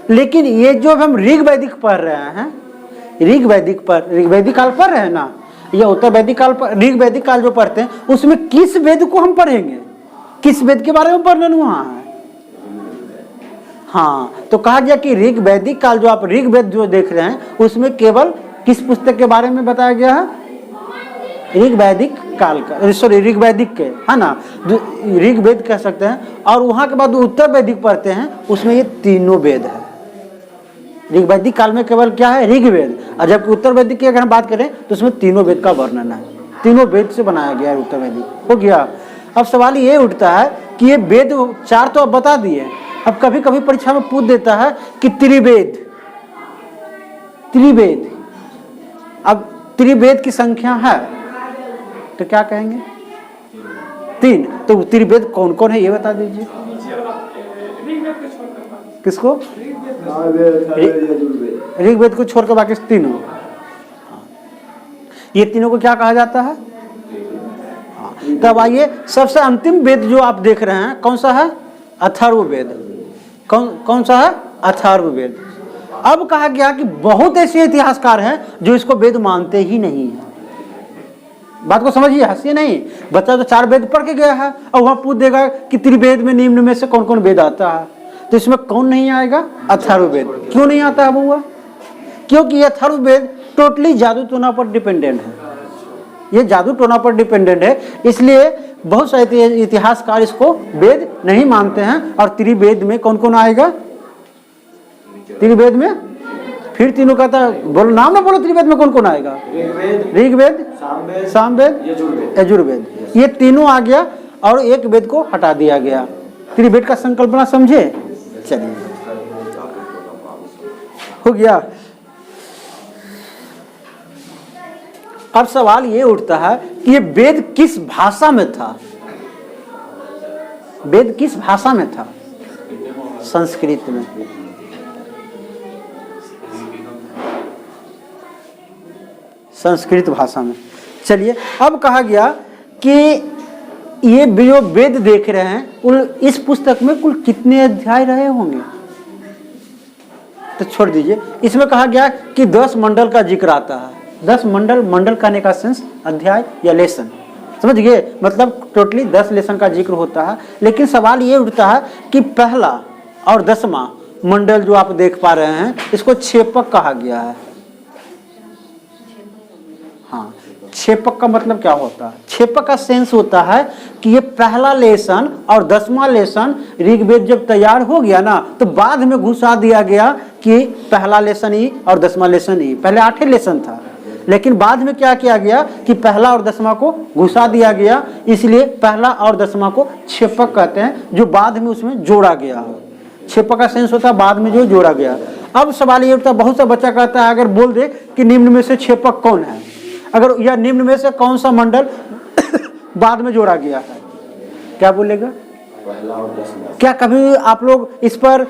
लेकिन ये जो हम ऋग्वैदिक पढ़ रहे हैं, ऋग्वैदिक काल पढ़ रहे हैं ना, या उत्तर वैदिक काल, ऋग्वैदिक काल जो पढ़ते हैं उसमें किस वेद को हम पढ़ेंगे? किस वेद के बारे में वर्णन हुआ है? हाँ, तो कहा गया कि ऋग्वैदिक काल जो आप ऋग्वेद जो देख रहे हैं उसमें केवल किस पुस्तक के बारे में बताया गया है? ऋग्वैदिक काल का, सॉरी ऋग्वैदिक के, है ना, ऋग्वेद कह सकते हैं। और वहां के बाद उत्तर वैदिक पढ़ते हैं, उसमें ये तीनों वेद है। ऋग्वैदिक काल में केवल क्या है? ऋग्वेद। और जबकि उत्तर वैदिक की अगर हम बात करें तो उसमें तीनों वेद का वर्णन है। तीनों वेद से बनाया गया है उत्तर वैदिक। हो गया। अब सवाल ये उठता है कि ये वेद 4 तो अब बता दिए, अब कभी कभी परीक्षा में पूछ देता है कि त्रिवेद, त्रिवेद, अब त्रिवेद की संख्या है तो क्या कहेंगे? 3। तो त्रिवेद कौन कौन है ये बता दीजिए। किसको? ऋग्वेद को छोड़कर बाकी तीनों, ये तीनों को क्या कहा जाता है? तब आइए सबसे अंतिम वेद जो आप देख रहे हैं कौन सा है? अथर्ववेद। कौन सा है? अथर्ववेद। अब कहा गया कि बहुत ऐसे इतिहासकार हैं जो इसको वेद मानते ही नहीं है। बात को समझिए, हंसिए नहीं। बच्चा तो 4 वेद पढ़ के गया है और वहां पूछ देगा कि त्रिवेद में निम्न में से कौन कौन वेद आता है, तो इसमें कौन नहीं आएगा? अथर्ववेद। क्यों नहीं आता है बुआ? क्योंकि ये अथर्ववेद टोटली जादू टोना पर डिपेंडेंट है, ये जादू टोना पर डिपेंडेंट है, इसलिए बहुत सारे इतिहासकार इसको वेद नहीं मानते हैं। और त्रिवेद में कौन कौन आएगा? त्रिवेद में फिर तीनों का था, बोलो नाम ना बोलो, त्रिवेद में कौन कौन आएगा? ऋग्वेद, सामवेद, यजुर्वेद, ये तीनों आ गया और एक वेद को हटा दिया गया। त्रिवेद का संकल्पना समझे? चलिए हो गया। अब सवाल ये उठता है कि ये वेद किस भाषा में था? वेद किस भाषा में था? संस्कृत में। संस्कृत भाषा में। चलिए अब कहा गया कि ये जो वेद देख रहे हैं कुल इस पुस्तक में कुल कितने अध्याय रहे होंगे? तो छोड़ दीजिए, इसमें कहा गया कि 10 मंडल का जिक्र आता है। 10 मंडल, मंडल कहने का सेंस अध्याय या लेसन, समझ गए? मतलब टोटली 10 लेसन का जिक्र होता है। लेकिन सवाल ये उठता है कि पहला और 10वां मंडल जो आप देख पा रहे हैं इसको क्षेपक कहा गया है। हाँ, क्षेपक का मतलब क्या होता है? क्षेपक का सेंस होता है कि ये पहला लेसन और 10वां लेसन ऋग्वेद जब तैयार हो गया ना तो बाद में घुसा दिया गया कि पहला लेसन ही और 10वां लेसन ही। पहले 8 लेसन था, लेकिन बाद में क्या किया गया कि पहला और 10वां को घुसा दिया गया, इसलिए पहला और 10वां को क्षेपक कहते हैं, जो बाद में उसमें जोड़ा गया हो। क्षेपक का सेंस होता है बाद में जो जोड़ा गया। अब सवाल ये उठता है, बहुत सा बच्चा कहता है अगर बोल दे कि निम्न में से क्षेपक कौन है, अगर या निम्न में से कौन सा मंडल बाद में जोड़ा गया है, क्या बोलेगा? पहला और 10वां। क्या कभी आप लोग इस पर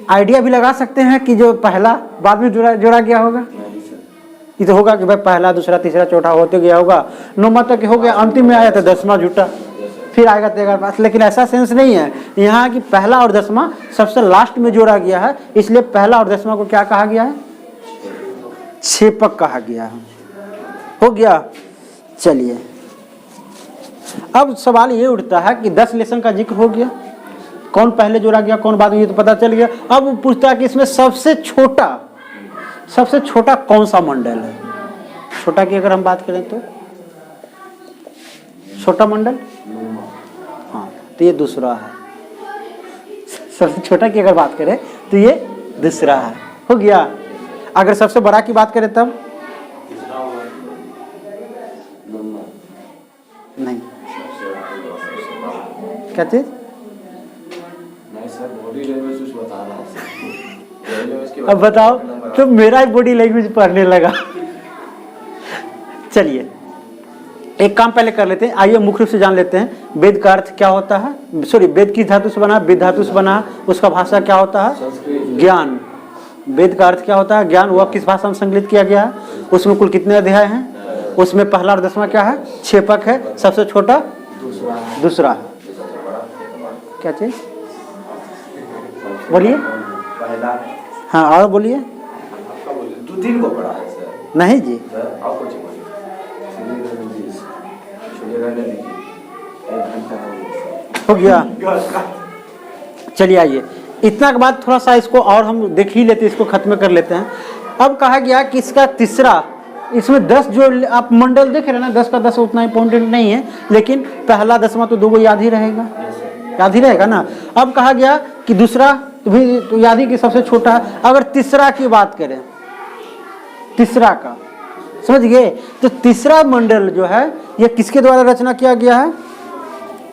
आइडिया भी लगा सकते हैं कि जो पहला बाद में जोड़ा गया होगा? ये तो होगा कि भाई पहला, दूसरा, तीसरा, चौथा होते गया होगा, 9वां तक हो गया, अंतिम में आया था 10वां झूठा, फिर आएगा 13वां। लेकिन ऐसा सेंस नहीं है यहाँ कि पहला और 10वां सबसे लास्ट में जोड़ा गया है, इसलिए पहला और 10वां को क्या कहा गया है? क्षेपक कहा गया है। हो गया। चलिए अब सवाल ये उठता है कि 10 लेसन का जिक्र हो गया, कौन पहले जोड़ा गया कौन बाद में, ये तो पता चल गया। अब वो पूछता है कि इसमें सबसे छोटा कौन सा मंडल है? छोटा की अगर हम बात करें तो छोटा मंडल, हाँ, तो ये दूसरा है। सबसे छोटा की अगर बात करें तो ये दूसरा है। हो गया। अगर सबसे बड़ा की बात करें तब नहीं, क्या चीज? नहीं सर, बॉडी लैंग्वेज कुछ बता रहा है। अब बताओ, तो मेरा ही बॉडी लैंग्वेज पढ़ने लगा। चलिए एक काम पहले कर लेते हैं, आइए मुख्य रूप से जान लेते हैं वेद का अर्थ क्या होता है। सॉरी, वेद किस धातु से बना? वेद धातु से बना। उसका भाषा क्या होता है? ज्ञान। वेद का अर्थ क्या होता है? ज्ञान। वह किस भाषा में संकलित किया गया है? उसमें कुल कितने अध्याय हैं? उसमें पहला और 10वां क्या है? क्षेपक है। सबसे छोटा दूसरा है। क्या चीज बोलिए? पहला। हाँ और बोलिए। 2-3 को पढ़ा है सर। नहीं जी, और कुछ बोलिए। हो गया। चलिए आइए, इतना के बाद थोड़ा सा इसको और हम देख ही लेते हैं, इसको खत्म कर लेते हैं। अब कहा गया कि इसका तीसरा, इसमें 10 जो आप मंडल देख रहे हैं ना, 10 का 10 उतना इंपॉर्टेंट नहीं है, लेकिन पहला 10वां तो 2 याद ही रहेगा, याद ही रहेगा ना। अब कहा गया कि दूसरा तो भी तो याद ही कि सबसे छोटा है। अगर तीसरा की बात करें, तीसरा का समझ गए, तो तीसरा मंडल जो है ये किसके द्वारा रचना किया गया है?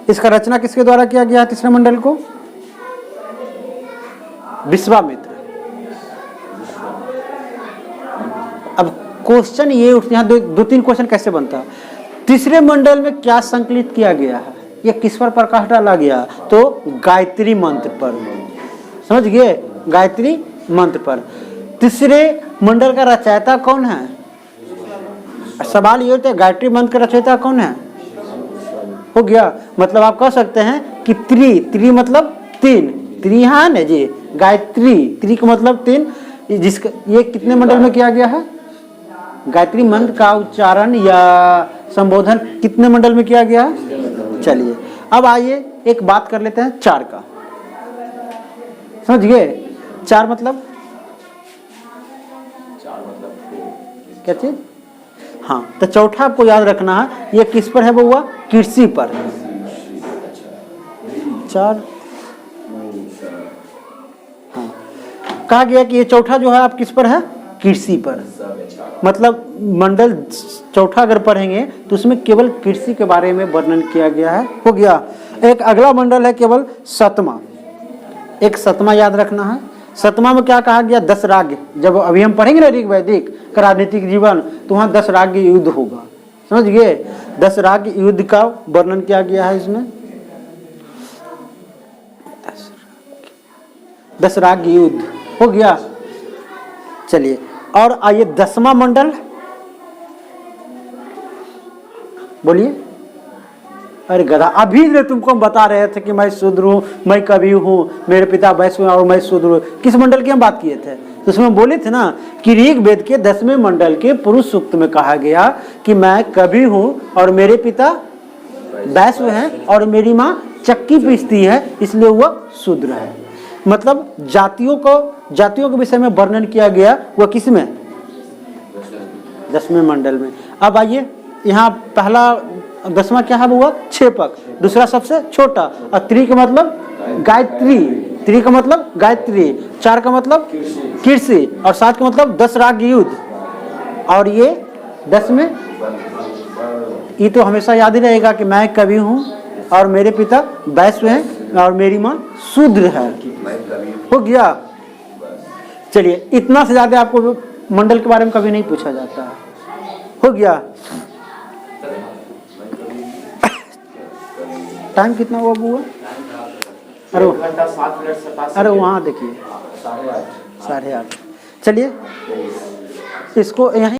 इसका रचना किसके द्वारा किया गया है तीसरे मंडल को? विश्वामित्र। अब क्वेश्चन ये उठ, यहाँ दो तीन क्वेश्चन कैसे बनता है? तीसरे मंडल में क्या संकलित किया गया है? ये किस पर प्रकाश डाला गया? तो गायत्री मंत्र पर, समझ गए, गायत्री मंत्र पर। तीसरे मंडल का रचयिता कौन है? सवाल ये होता है गायत्री मंत्र का रचयिता कौन है? हो गया, मतलब आप कह सकते हैं कि त्रि मतलब तीन, त्रि है ना जी, गायत्री, त्रि का मतलब तीन, जिसका ये कितने मंडल में किया गया है? गायत्री मंत्र का उच्चारण या संबोधन कितने मंडल में किया गया है? चलिए अब आइए एक बात कर लेते हैं चार का, समझ गए? चार मतलब क्या चीज? हाँ, तो चौथा आपको याद रखना है, ये किस पर है बउआ? कृषि पर। चार, हाँ, कहा गया कि ये चौथा जो है आप किस पर है? कृषि पर। मतलब मंडल चौथा अगर पढ़ेंगे तो उसमें केवल कृषि के बारे में वर्णन किया गया है। हो गया। एक अगला मंडल है केवल सतमा, एक सतमा याद रखना है। सतमा में क्या कहा गया? 10 राग। जब अभी हम पढ़ेंगे ना ऋग वैदिक का राजनीतिक जीवन, तो वहाँ 10 राग युद्ध होगा, समझ गए? 10 राग युद्ध का वर्णन किया गया है इसमें। 10 राग युद्ध हो गया। चलिए और आइए 10वां मंडल, बोलिए। अरे गधा, अभी ने तुमको हम बता रहे थे कि मैं शूद्र हूँ, मैं कवि हूँ, मेरे पिता वैश्य हैं और मैं शूद्र हूँ। किस मंडल की हम बात किए थे? तो उसमें बोले थे ना कि ऋग वेद के 10वें मंडल के पुरुष सूक्त में कहा गया कि मैं कवि हूँ और मेरे पिता वैश्य हैं और मेरी माँ चक्की पीसती है, इसलिए वह शूद्र है। मतलब जातियों के विषय में वर्णन किया गया, वह किस में? 10वें मंडल में। अब आइए यहाँ पहला 10वां क्या है हुआ? छेपक। दूसरा सबसे छोटा, और त्रि का मतलब गायत्री, त्रि का मतलब गायत्री, 4 का मतलब कृषि, और 7 का मतलब 10 राग युद्ध। और ये 10 में ये तो हमेशा याद ही रहेगा कि मैं कवि हूँ और मेरे पिता वैश्य हैं और मेरी माँ शूद्र है। हो गया। चलिए, इतना से ज्यादा आपको मंडल के बारे में कभी नहीं पूछा जाता है। हो गया। टाइम कितना हुआ बुआ? अरे वहाँ देखिए 8:30। चलिए इसको यहीं